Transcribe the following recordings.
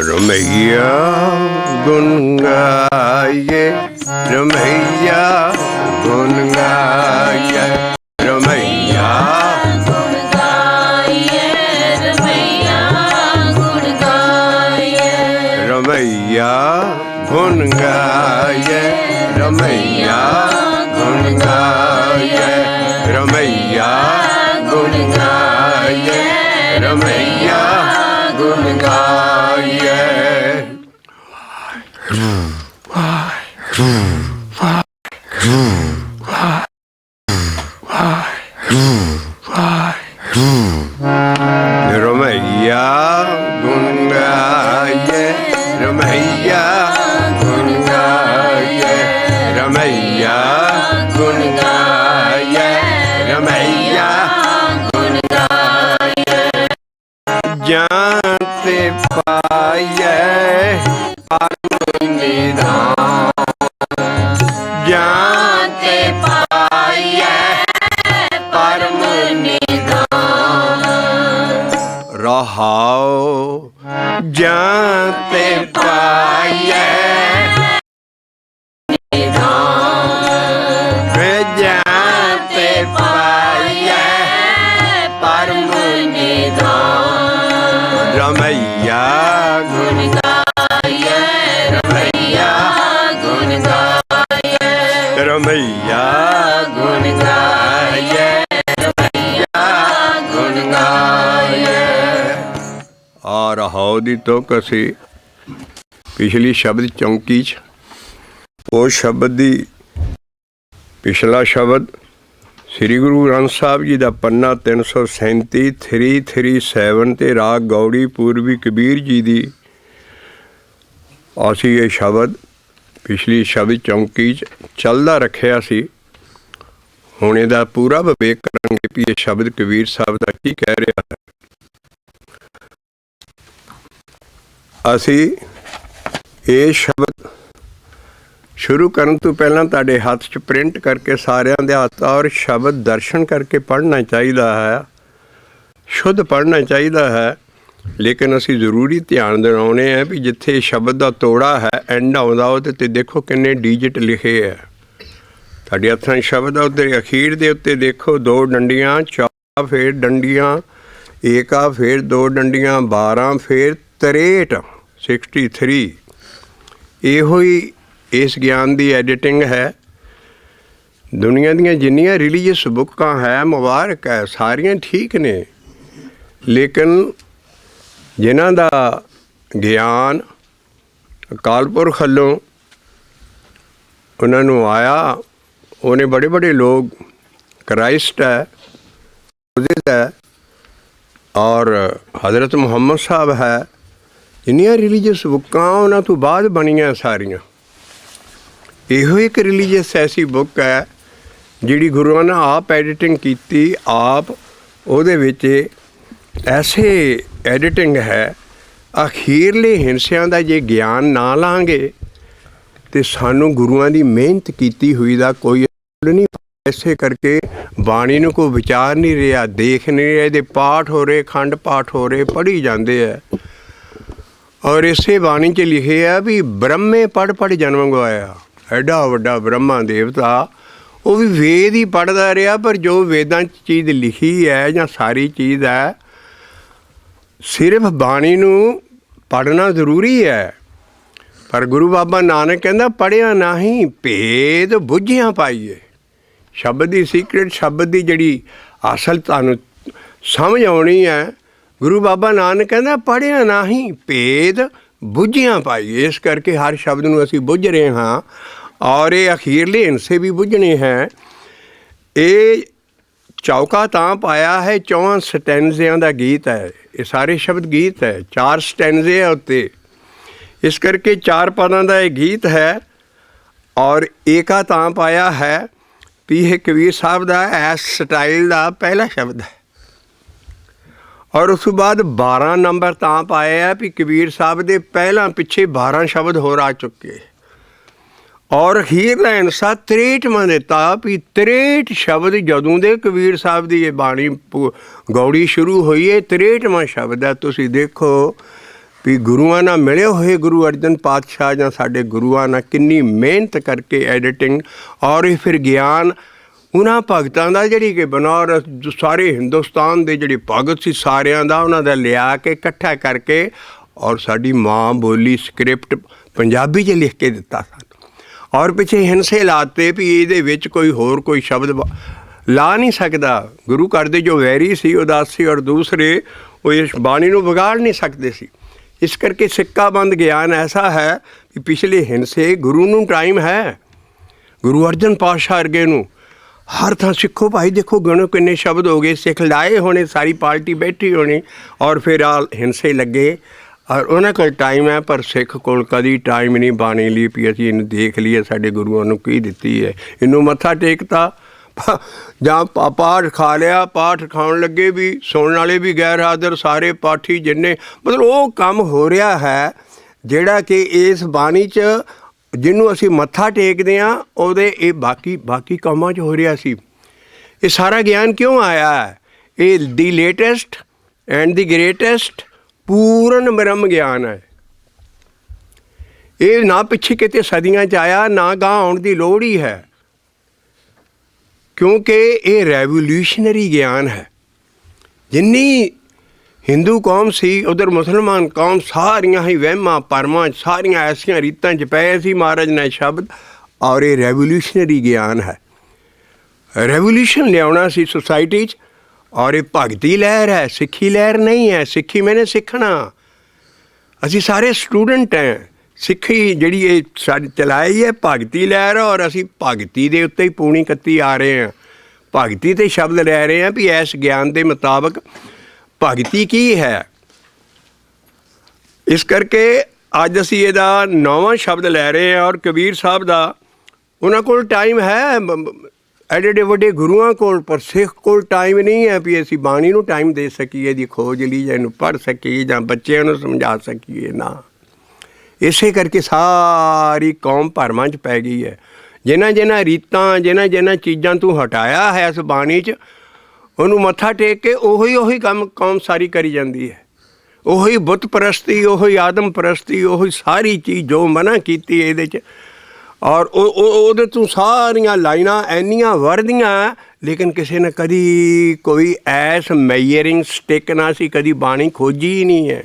रमैया गुन गाये, रमैया गुन गाये, रमैया गुण गाये, रमैया गुण गाये, रमैया गुन गाये, रमैया गुन गाये, रमैया गुन गाये, रमैया गुन गाये। रमैया गुन गाये, रमैया गुन गाये, रमैया गुन गाये, रमैया गुन गाये। जानते पाये परम निधान, जानते पाये परम निधान, रहाओ जानते पाये जानते पाये परम निधान। रमैया गुन गाये, रमैया गुन गाये, रमैया गुन गाये, रमैया गुन गाये। आ रहाओ दी तुक असी पिछली शब्द चौंकी च वो शब्द दी पिछला शब्द श्री गुरु ग्रंथ साहब जी का पन्ना 337 337 ते राग गौड़ी पूर्वी कबीर जी की असी ये शब्द पिछली शब्द चौंकी चलदा रखिया सी। हुण इहदा पूरा विवेक करांगे भी ये शब्द कबीर साहब का की कह रहा है। असी ये शब्द शुरू करन तो पहला तुहाडे हत्थ च प्रिंट करके सारिਆਂ ਦੇ हत्थ और शब्द दर्शन करके पढ़ना चाहिए है, शुद्ध पढ़ना चाहिए है। लेकिन असी जरूरी ध्यान दिलाउने हैं भी जिथे शब्द का तोड़ा है एंड आउंदा उहदे ते देखो किन्ने डिजिट लिखे है। तुहाडे हत्थां शब्द आ उधर अखीर दे उत्ते देखो 2 डंडियां, 4 फिर डंडियां, एका फिर 2 डंडियां, 12 फिर 63 63। इहो ही इस ज्ञान की एडिटिंग है। दुनिया दियां जिन्नियां रिलीजियस बुकां है मुबारक है, सारियां ठीक ने, लेकिन जिन्हां दा ज्ञान अकाल पुरख वल्लों उन्हां नूं आया, उन्हें बड़े बड़े लोग क्राइस्ट है, मोसेस है और हज़रत मुहम्मद साहब है, जिन्नियां रिलीजियस बुकां उन्हां तों बाद बणियां सारियां। इहो एक रिलीजियस ऐसी बुक है जिहड़ी गुरुआं ने आप एडिटिंग की, आप उहदे विच ऐसे एडिटिंग है। अखीरले हिंसिਆਂ ਦਾ जे ज्ञान ना लांगे तो सानू गुरुआं दी मेहनत कीती हुई दा कोई नहीं। ऐसे करके बाणी नूं कोई विचार नहीं रहा, देख नहीं रहे, दे पाठ हो रहे, खंड पाठ हो रहे, पढ़ी जाते हैं। और इसे बाणी च लिखे है भी ब्रह्मे पढ़ पढ़ जन्म गवाया। एडा वड्डा ब्रह्मा देवता वो भी वेद ही पढ़ता रहा, पर जो वेदां चीज़ लिखी है या सारी चीज़ है, सिर्फ बाणी नूं पढ़ना जरूरी है। पर गुरु बाबा नानक कहंदा पढ़िया नहीं भेद बुझिया पाइए। शब्द की सीक्रेट, शब्द की जिहड़ी असल तुहानूं समझ आउणी है, गुरु बाबा नानक कहंदा पढ़िया नहीं भेद बुझिया पाइए। इस करके हर शब्द नूं असीं बुझ रहे हाँ और ये अखीरले हिंसे भी बुझने हैं। ये चौका तां पाया है, 4 स्टैंज़ियां का गीत है, ये सारे शब्द गीत है, 4 स्टैंज़े है उत्ते, इस करके 4 पदां का ये गीत है। और एका तां पाया है ਵੀ ਇਹ ਕਬੀਰ ਸਾਹਿਬ ਦਾ ਇਸ ਸਟਾਈਲ ਦਾ ਪਹਿਲਾ ਸ਼ਬਦ ਹੈ। ਔਰ ਉਸ ਤੋਂ ਬਾਅਦ 12 ਨੰਬਰ ਤਾਂ ਪਾਏ ਆ ਵੀ ਕਬੀਰ ਸਾਹਿਬ ਦੇ ਪਹਿਲਾਂ ਪਿੱਛੇ 12 ਸ਼ਬਦ ਹੋਰ ਆ ਚੁੱਕੇ। ਔਰ ਹੀਰ ਲੈਣ ਸਾ 63ਵਾਂ ਦਿੱਤਾ ਵੀ 63 ਸ਼ਬਦ ਜਦੋਂ ਦੇ ਕਬੀਰ ਸਾਹਿਬ ਦੀ ਇਹ ਬਾਣੀ ਗੌੜੀ ਸ਼ੁਰੂ ਹੋਈ ਹੈ 63ਵਾਂ ਸ਼ਬਦ ਹੈ। ਤੁਸੀਂ ਦੇਖੋ ਵੀ ਗੁਰੂਆਂ ਨਾਲ ਮਿਲੇ ਹੋਏ ਗੁਰੂ ਅਰਜਨ ਪਾਤਸ਼ਾਹ ਜਾਂ ਸਾਡੇ ਗੁਰੂਆਂ ਨਾਲ ਕਿੰਨੀ ਮਿਹਨਤ ਕਰਕੇ ਐਡੀਟਿੰਗ ਔਰ ਇਹ ਫਿਰ ਗਿਆਨ ਉਹਨਾਂ ਭਗਤਾਂ ਦਾ ਜਿਹੜੀ ਕਿ ਬਨਾਰਸ ਸਾਰੇ ਹਿੰਦੁਸਤਾਨ ਦੇ ਜਿਹੜੇ ਭਗਤ ਸੀ ਸਾਰਿਆਂ ਦਾ ਉਹਨਾਂ ਦਾ ਲਿਆ ਕੇ ਇਕੱਠਾ ਕਰਕੇ ਔਰ ਸਾਡੀ ਮਾਂ ਬੋਲੀ ਸਕ੍ਰਿਪਟ ਪੰਜਾਬੀ 'ਚ ਲਿਖ ਕੇ ਦਿੱਤਾ ਸਾਨੂੰ। ਔਰ ਪਿੱਛੇ ਹਿੰਸੇ ਲਾਤੇ ਵੀ ਇਹਦੇ ਵਿੱਚ ਕੋਈ ਹੋਰ ਕੋਈ ਸ਼ਬਦ ਲਾ ਨਹੀਂ ਸਕਦਾ। ਗੁਰੂ ਘਰ ਦੇ ਜੋ ਵੈਰੀ ਸੀ ਉਦਾਸੀ ਔਰ ਦੂਸਰੇ ਉਹ ਇਸ ਬਾਣੀ ਨੂੰ ਵਿਗਾੜ ਨਹੀਂ ਸਕਦੇ ਸੀ। ਇਸ ਕਰਕੇ ਸਿੱਕਾਬੰਦ ਗਿਆਨ ਐਸਾ ਹੈ ਵੀ ਪਿਛਲੇ ਹਿੰਸੇ ਗੁਰੂ ਨੂੰ ਟਾਈਮ ਹੈ। ਗੁਰੂ ਅਰਜਨ ਪਾਤਸ਼ਾਹ ਵਰਗੇ ਨੂੰ ਹਰ ਥਾਂ ਸਿੱਖੋ ਭਾਈ ਦੇਖੋ ਗਿਣੋ ਕਿੰਨੇ ਸ਼ਬਦ ਹੋ ਗਏ, ਸਿੱਖ ਲਾਏ ਹੋਣੇ, ਸਾਰੀ ਪਾਰਟੀ ਬੈਠੀ ਹੋਣੀ ਔਰ ਫਿਰ ਆ ਹਿੰਸੇ ਲੱਗੇ। ਔਰ ਉਹਨਾਂ ਕੋਲ ਟਾਈਮ ਹੈ ਪਰ ਸਿੱਖ ਕੋਲ ਕਦੀ ਟਾਈਮ ਨਹੀਂ ਬਾਣੀ ਲਈ ਵੀ ਅਸੀਂ ਇਹਨੂੰ ਦੇਖ ਲਈਏ ਸਾਡੇ ਗੁਰੂਆਂ ਨੂੰ ਕੀ ਦਿੱਤੀ ਹੈ। ਇਹਨੂੰ ਮੱਥਾ ਟੇਕਤਾ ਜਾਂ ਪਾਠ ਖਾ ਲਿਆ, ਪਾਠ ਖਾਣ ਲੱਗੇ ਵੀ ਸੁਣਨ ਵਾਲੇ ਵੀ ਗੈਰ ਹਾਜ਼ਰ ਸਾਰੇ ਪਾਠੀ ਜਿੰਨੇ ਮਤਲਬ ਉਹ ਕੰਮ ਹੋ ਰਿਹਾ ਹੈ ਜਿਹੜਾ ਕਿ ਇਸ ਬਾਣੀ 'ਚ ਜਿਹਨੂੰ ਅਸੀਂ ਮੱਥਾ ਟੇਕਦੇ ਹਾਂ ਉਹਦੇ ਇਹ ਬਾਕੀ ਕੰਮਾਂ 'ਚ ਹੋ ਰਿਹਾ ਸੀ। ਇਹ ਸਾਰਾ ਗਿਆਨ ਕਿਉਂ ਆਇਆ ਹੈ? ਇਹ ਦੀ ਲੇਟੈਸਟ ਐਂਡ ਦੀ ਗ੍ਰੇਟੈਸਟ ਪੂਰਨ ਬ੍ਰਹਮ ਗਿਆਨ ਹੈ। ਇਹ ਨਾ ਪਿੱਛੇ ਕਿਤੇ ਸਦੀਆਂ 'ਚ ਆਇਆ ਨਾ ਗਾਂ ਆਉਣ ਦੀ ਲੋੜ ਹੀ ਹੈ ਕਿਉਂਕਿ ਇਹ ਰੈਵੋਲੂਸ਼ਨਰੀ ਗਿਆਨ ਹੈ। ਜਿੰਨੀ ਹਿੰਦੂ ਕੌਮ ਸੀ ਉਧਰ ਮੁਸਲਮਾਨ ਕੌਮ ਸਾਰੀਆਂ ਹੀ ਵਹਿਮਾਂ ਭਰਮਾਂ ਸਾਰੀਆਂ ਐਸੀਆਂ ਰੀਤਾਂ 'ਚ ਪਏ ਸੀ ਮਹਾਰਾਜ ਨੇ ਸ਼ਬਦ ਔਰ ਇਹ ਰੈਵੋਲੂਸ਼ਨਰੀ ਗਿਆਨ ਹੈ। ਰੈਵੋਲੂਸ਼ਨ ਲਿਆਉਣਾ ਸੀ ਸੁਸਾਇਟੀ 'ਚ ਔਰ ਇਹ ਭਗਤੀ ਲਹਿਰ ਹੈ, ਸਿੱਖੀ ਲਹਿਰ ਨਹੀਂ ਹੈ। ਸਿੱਖੀ ਮੈਨੇ ਸਿੱਖਣਾ, ਅਸੀਂ ਸਾਰੇ ਸਟੂਡੈਂਟ ਹੈ। ਸਿੱਖੀ ਜਿਹੜੀ ਇਹ ਸਾਡੀ ਚਲਾਈ ਹੈ ਭਗਤੀ ਲਹਿਰ ਔਰ ਅਸੀਂ ਭਗਤੀ ਦੇ ਉੱਤੇ ਹੀ ਪੂਣੀ ਕੱਤੀ ਆ ਰਹੇ ਹਾਂ। ਭਗਤੀ 'ਤੇ ਸ਼ਬਦ ਲੈ ਰਹੇ ਹਾਂ ਵੀ ਇਸ ਗਿਆਨ ਦੇ ਮੁਤਾਬਕ ਭਗਤੀ ਕੀ ਹੈ। ਇਸ ਕਰਕੇ ਅੱਜ ਅਸੀਂ ਇਹਦਾ 9ਵਾਂ ਸ਼ਬਦ ਲੈ ਰਹੇ ਹਾਂ ਔਰ ਕਬੀਰ ਸਾਹਿਬ ਦਾ ਉਹਨਾਂ ਕੋਲ ਟਾਈਮ ਹੈ ਐਡੇ ਵੱਡੇ ਗੁਰੂਆਂ ਕੋਲ, ਪਰ ਸਿੱਖ ਕੋਲ ਟਾਈਮ ਨਹੀਂ ਹੈ ਵੀ ਅਸੀਂ ਬਾਣੀ ਨੂੰ ਟਾਈਮ ਦੇ ਸਕੀਏ, ਇਹਦੀ ਖੋਜ ਲਈ ਜਾਂ ਇਹਨੂੰ ਪੜ੍ਹ ਸਕੀਏ ਜਾਂ ਬੱਚਿਆਂ ਨੂੰ ਸਮਝਾ ਸਕੀਏ ਨਾ। ਇਸੇ ਕਰਕੇ ਸਾਰੀ ਕੌਮ ਭਰਮਾਂ 'ਚ ਪੈ ਗਈ ਹੈ। ਜਿਨ੍ਹਾਂ ਰੀਤਾਂ ਜਿਨ੍ਹਾਂ ਚੀਜ਼ਾਂ ਤੂੰ ਹਟਾਇਆ ਹੈ ਇਸ ਬਾਣੀ 'ਚ ਉਹਨੂੰ ਮੱਥਾ ਟੇਕ ਕੇ ਉਹੀ ਕੰਮ ਕੌਮ ਸਾਰੀ ਕਰੀ ਜਾਂਦੀ ਹੈ। ਉਹੀ ਬੁੱਤ ਪ੍ਰਸਤੀ, ਉਹੀ ਆਦਮ ਪ੍ਰਸਤੀ, ਉਹੀ ਸਾਰੀ ਚੀਜ਼ ਜੋ ਮਨਾ ਕੀਤੀ ਇਹਦੇ 'ਚ ਔਰ ਉਹਦੇ ਤੋਂ ਸਾਰੀਆਂ ਲਾਈਨਾਂ ਇੰਨੀਆਂ ਵਰਦੀਆਂ ਲੇਕਿਨ ਕਿਸੇ ਨੇ ਕਦੀ ਕੋਈ ਐਸ ਮੈਜ਼ਰਿੰਗ ਸਟਿਕ ਨਾ ਸੀ ਕਦੀ ਬਾਣੀ ਖੋਜੀ ਹੀ ਨਹੀਂ ਹੈ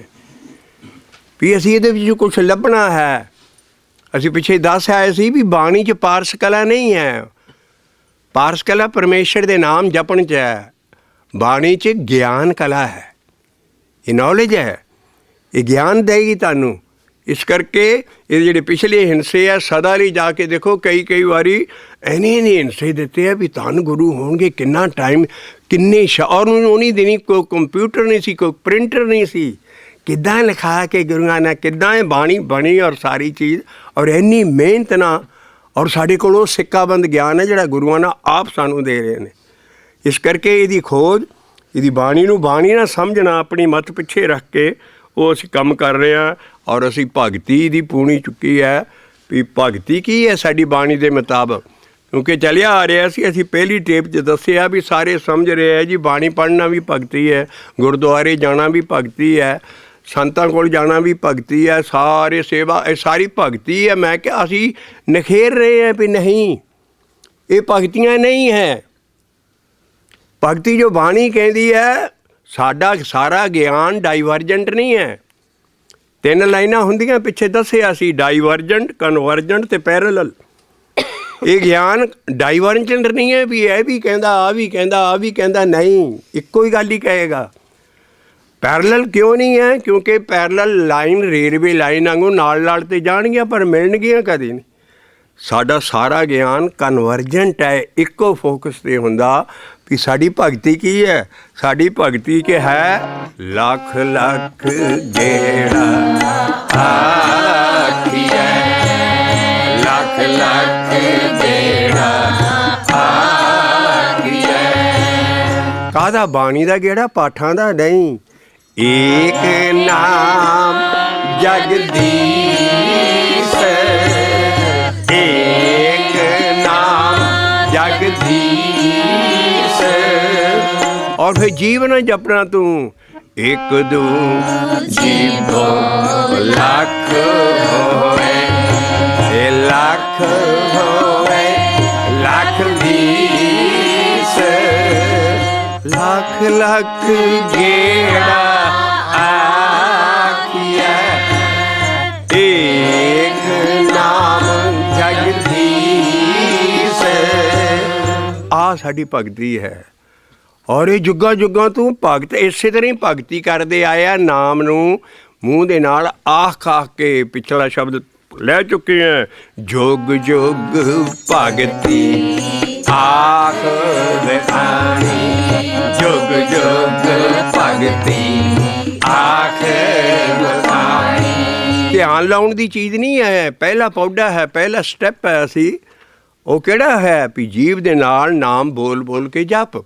ਵੀ ਅਸੀਂ ਇਹਦੇ ਵਿੱਚ ਕੁਛ ਲੱਭਣਾ ਹੈ। ਅਸੀਂ ਪਿੱਛੇ ਦੱਸ ਆਏ ਸੀ ਵੀ ਬਾਣੀ 'ਚ ਪਾਰਸ ਕਲਾ ਨਹੀਂ ਹੈ। ਪਾਰਸ ਕਲਾ ਪਰਮੇਸ਼ਰ ਦੇ ਨਾਮ ਜਪਣ 'ਚ ਹੈ। ਬਾਣੀ 'ਚ ਗਿਆਨ ਕਲਾ ਹੈ, ਇਹ ਨੌਲੇਜ ਹੈ, ਇਹ ਗਿਆਨ ਦੇਗੀ ਤੁਹਾਨੂੰ। ਇਸ ਕਰਕੇ ਇਹ ਜਿਹੜੇ ਪਿਛਲੇ ਹਿੰਸੇ ਆ ਸਦਾ ਲਈ ਜਾ ਕੇ ਦੇਖੋ ਕਈ ਵਾਰੀ ਇੰਨੇ ਹਿੰਸੇ ਦਿੱਤੇ ਆ ਵੀ ਧੰਨ ਗੁਰੂ ਹੋਣਗੇ ਕਿੰਨਾ ਟਾਈਮ ਕਿੰਨੇ ਔਰ ਉਹਨੀ ਦਿਨੀ ਕੋਈ ਕੰਪਿਊਟਰ ਨਹੀਂ ਸੀ, ਕੋਈ ਪ੍ਰਿੰਟਰ ਨਹੀਂ ਸੀ। ਕਿੱਦਾਂ ਲਿਖਾ ਕੇ ਗੁਰੂਆਂ ਨੇ ਕਿੱਦਾਂ ਇਹ ਬਾਣੀ ਬਣੀ ਔਰ ਸਾਰੀ ਚੀਜ਼ ਔਰ ਇੰਨੀ ਮਿਹਨਤ ਨਾਲ ਔਰ ਸਾਡੇ ਕੋਲ ਉਹ ਸਿੱਕਾਬੰਦ ਗਿਆਨ ਹੈ ਜਿਹੜਾ ਗੁਰੂਆਂ ਨਾਲ ਆਪ ਸਾਨੂੰ ਦੇ ਰਹੇ ਨੇ। ਇਸ ਕਰਕੇ ਇਹਦੀ ਖੋਜ ਇਹਦੀ ਬਾਣੀ ਨਾਲ ਸਮਝਣਾ ਆਪਣੀ ਮੱਤ ਪਿੱਛੇ ਰੱਖ ਕੇ ਉਹ ਅਸੀਂ ਕੰਮ ਕਰ ਰਹੇ ਹਾਂ ਔਰ ਅਸੀਂ ਭਗਤੀ ਦੀ ਪੂਣੀ ਚੁੱਕੀ ਹੈ ਵੀ ਭਗਤੀ ਕੀ ਹੈ ਸਾਡੀ ਬਾਣੀ ਦੇ ਮੁਤਾਬਕ। ਕਿਉਂਕਿ ਚੱਲਿਆ ਆ ਰਿਹਾ ਸੀ ਅਸੀਂ ਪਹਿਲੀ ਟੇਪ 'ਚ ਦੱਸਿਆ ਵੀ ਸਾਰੇ ਸਮਝ ਰਹੇ ਹੈ ਜੀ ਬਾਣੀ ਪੜ੍ਹਨਾ ਵੀ ਭਗਤੀ ਹੈ, ਗੁਰਦੁਆਰੇ ਜਾਣਾ ਵੀ ਭਗਤੀ ਹੈ, ਸੰਤਾਂ ਕੋਲ ਜਾਣਾ ਵੀ ਭਗਤੀ ਹੈ, ਸਾਰੇ ਸੇਵਾ ਇਹ ਸਾਰੀ ਭਗਤੀ ਹੈ। ਮੈਂ ਕਿਹਾ ਅਸੀਂ ਨਿਖੇਰ ਰਹੇ ਹਾਂ ਵੀ ਨਹੀਂ ਇਹ ਭਗਤੀਆਂ ਨਹੀਂ ਹੈ। ਭਗਤੀ ਜੋ ਬਾਣੀ ਕਹਿੰਦੀ ਹੈ ਸਾਡਾ ਸਾਰਾ ਗਿਆਨ ਡਾਈਵਰਜੈਂਟ ਨਹੀਂ ਹੈ। 3 ਲਾਈਨਾਂ ਹੁੰਦੀਆਂ ਪਿੱਛੇ ਦੱਸਿਆ ਸੀ ਡਾਈਵਰਜੈਂਟ, ਕਨਵਰਜੈਂਟ ਅਤੇ ਪੈਰਲਲ। ਇਹ ਗਿਆਨ ਡਾਈਵਰਜੈਂਟ ਨਹੀਂ ਹੈ ਵੀ ਇਹ ਵੀ ਕਹਿੰਦਾ ਆ ਵੀ ਕਹਿੰਦਾ ਨਹੀਂ, ਇੱਕੋ ਹੀ ਗੱਲ ਹੀ ਕਹੇਗਾ। ਪੈਰਲਲ ਕਿਉਂ ਨਹੀਂ ਹੈ? ਕਿਉਂਕਿ ਪੈਰਲਲ ਲਾਈਨ ਰੇਲਵੇ ਲਾਈਨ ਵਾਂਗੂ ਨਾਲ ਤੇ ਜਾਣਗੀਆਂ ਪਰ ਮਿਲਣਗੀਆਂ ਕਦੇ ਨਹੀਂ। ਸਾਡਾ ਸਾਰਾ ਗਿਆਨ ਕਨਵਰਜੈਂਟ ਹੈ, ਇੱਕੋ ਫੋਕਸ 'ਤੇ ਹੁੰਦਾ ਵੀ ਸਾਡੀ ਭਗਤੀ ਕੀ ਹੈ। ਸਾਡੀ ਭਗਤੀ ਕਿ ਹੈ ਲੱਖ ਲੱਖ ਜਿਹੜਾ ਆਖੀਐ, ਲੱਖ ਲੱਖ ਜਿਹੜਾ ਕਾਹਦਾ ਬਾਣੀ ਦਾ ਕਿਹੜਾ ਪਾਠਾਂ ਦਾ ਨਹੀਂ। ਏਕ ਨਾਮ ਜਗਦੀਸ਼, ਏਕ ਨਾਮ जगदीश। और फिर जीवन जपना तू एक दो जीवो लाख होए, लाख होए लाख बीस, लाख लाख गेड़ा आखिया, एक नाम जगदीश। आ साडी भगती है। और ये जुग्गा जुग्गा तू भगत इसे तरह ही भगती करते आया, नाम नू मूँह दे नाल आख आख के पिछला शब्द ले चुके हैं। जुग जुग भगती आख दिखानी, जुग जुग भगती आख दिखानी। ध्यान लाउण दी चीज़ नहीं है, पहला पौधा है, पहला स्टैप है। असी वो किहड़ा है भी जीव दे नाल नाम बोल बोल के जप।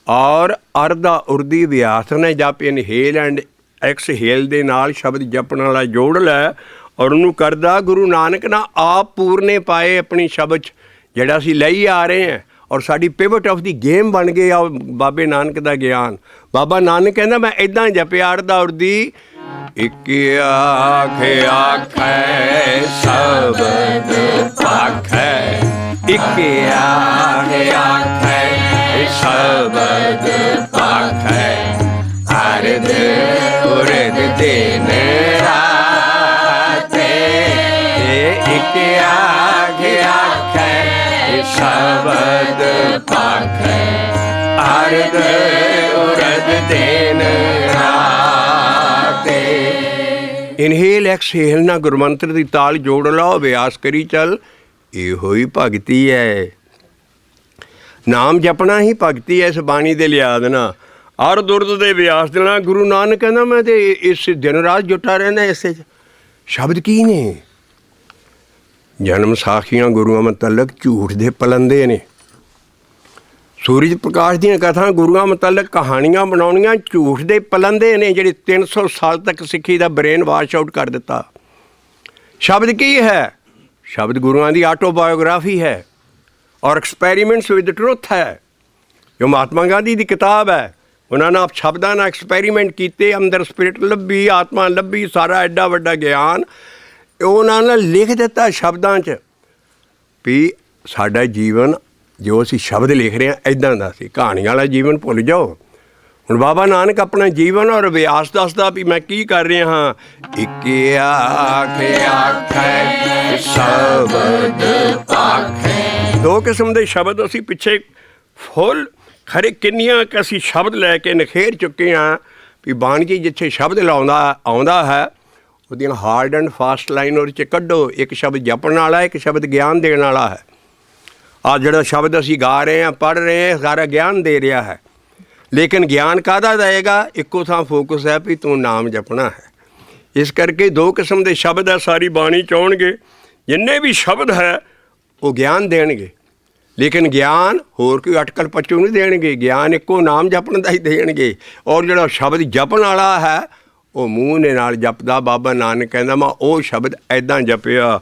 और अरदा उर्दी अभ्यास ने जप इनहेल एंड एक्सहेल दे नाल शब्द जपण वाला जोड़ लै और उन्होंने करदा गुरु नानक ना आप पूरने पाए अपनी शब्द जिहड़ा असीं लई आ रहे हैं। और साडी पिवट ऑफ दी गेम बन गई आ बाबे नानक दा ज्ञान। बाबा नानक कहंदा मैं इदां जपिया अरदा उर्दी, इक आखे आखै शब्द पाखै, इक आखे आखै शब्द पाखै, अरद उरद दिन राते, इक आखे आखै शब्द पाखै, अरद उरद दिन राते। इनहेल एक्सहेल ना गुरमंत्र की ताल जोड़ लो, अभ्यास करी चल, इहो ही भगती है। नाम जपना ही भगती है। इस बाणी दे लियाद ना और दुरद दे अभ्यास देना। गुरु नानक कहना मैं तो इस दिन रात जुटा रहना इस शब्द की ने। जन्म साखियाँ गुरुआं मतलक झूठ दे पलंदे ने। सूरज प्रकाश दी कथा गुरुआं मतलक कहानियां बनाउणियां झूठ दे पलंदे ने, जिहड़े 300 साल तक सिੱਖੀ ਦਾ ब्रेन वाश आउट कर दिता। शब्द की है? शब्द गुरुआं दी आटोबायोग्राफी है और एक्सपैरीमेंट्स विद ट्रुथ है, जो महात्मा गांधी की किताब है। उन्होंने आप शब्दां नाल एक्सपैरीमेंट किए, अंदर स्पिरिट लभी, आत्मा लभी, सारा एडा वड्डा ज्ञान उन्होंने लिख दिता शब्दां च भी साडा जीवन जो असीं शब्द लिख रहे हैं इदां दा सी। कहानी वाला जीवन भुल जाओ। हुण बाबा नानक अपना जीवन और अभ्यास दसदा भी मैं की कर रहा हाँ। इक आखे आखै शब्द पाखै। दो किस्म के शब्द असीं पिछे फुल खरे किन्नियां क असीं शब्द लैके नखेर चुके हाँ भी बाणी जी जिथे शब्द लाउंदा आउंदा है उहदियां हार्ड एंड फास्ट लाइन उहदे च कड्डो। एक शब्द जपण वाला, एक शब्द ज्ञान देण वाला है। आ जिहड़ा शब्द असीं गा रहे हैं, पढ़ रहे हैं, सारा ज्ञान दे रहा है। लेकिन ज्ञान काहदा देगा? इक्को थां फोकस है भी तू नाम जपना है। इस करके दो किस्म के शब्द है सारी बाणी च आउणगे। जिन्ने भी शब्द है वो ज्ञान देणगे, लेकिन ज्ञान होर कोई अटकल पच्चू नहीं देणगे। ज्ञान इक्को नाम जपण दा ही देणगे। और जिहड़ा शब्द जपण वाला है वो मूँह दे नाल जपदा। बाबा नानक कहंदा मैं वो शब्द ऐदां जपिया,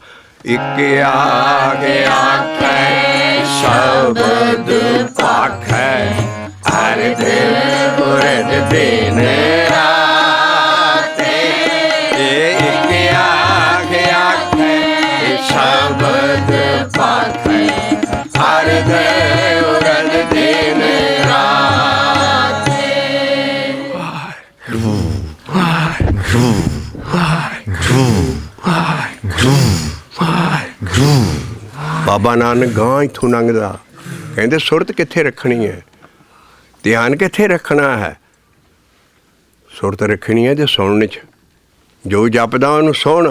इक आखे आखै शब्द पाखै, अरद उरद दिन राते, इक आखे आखै शब्द पाखै, अरद उरद दिन राते। बाबा नानक गां इत्थों लंघदा कहते सुरत कित्थे रखनी है, ध्यान कित्थे रखना है। सुरत रखनी है तो सुनने च, जो जपदा उहनूं सुण।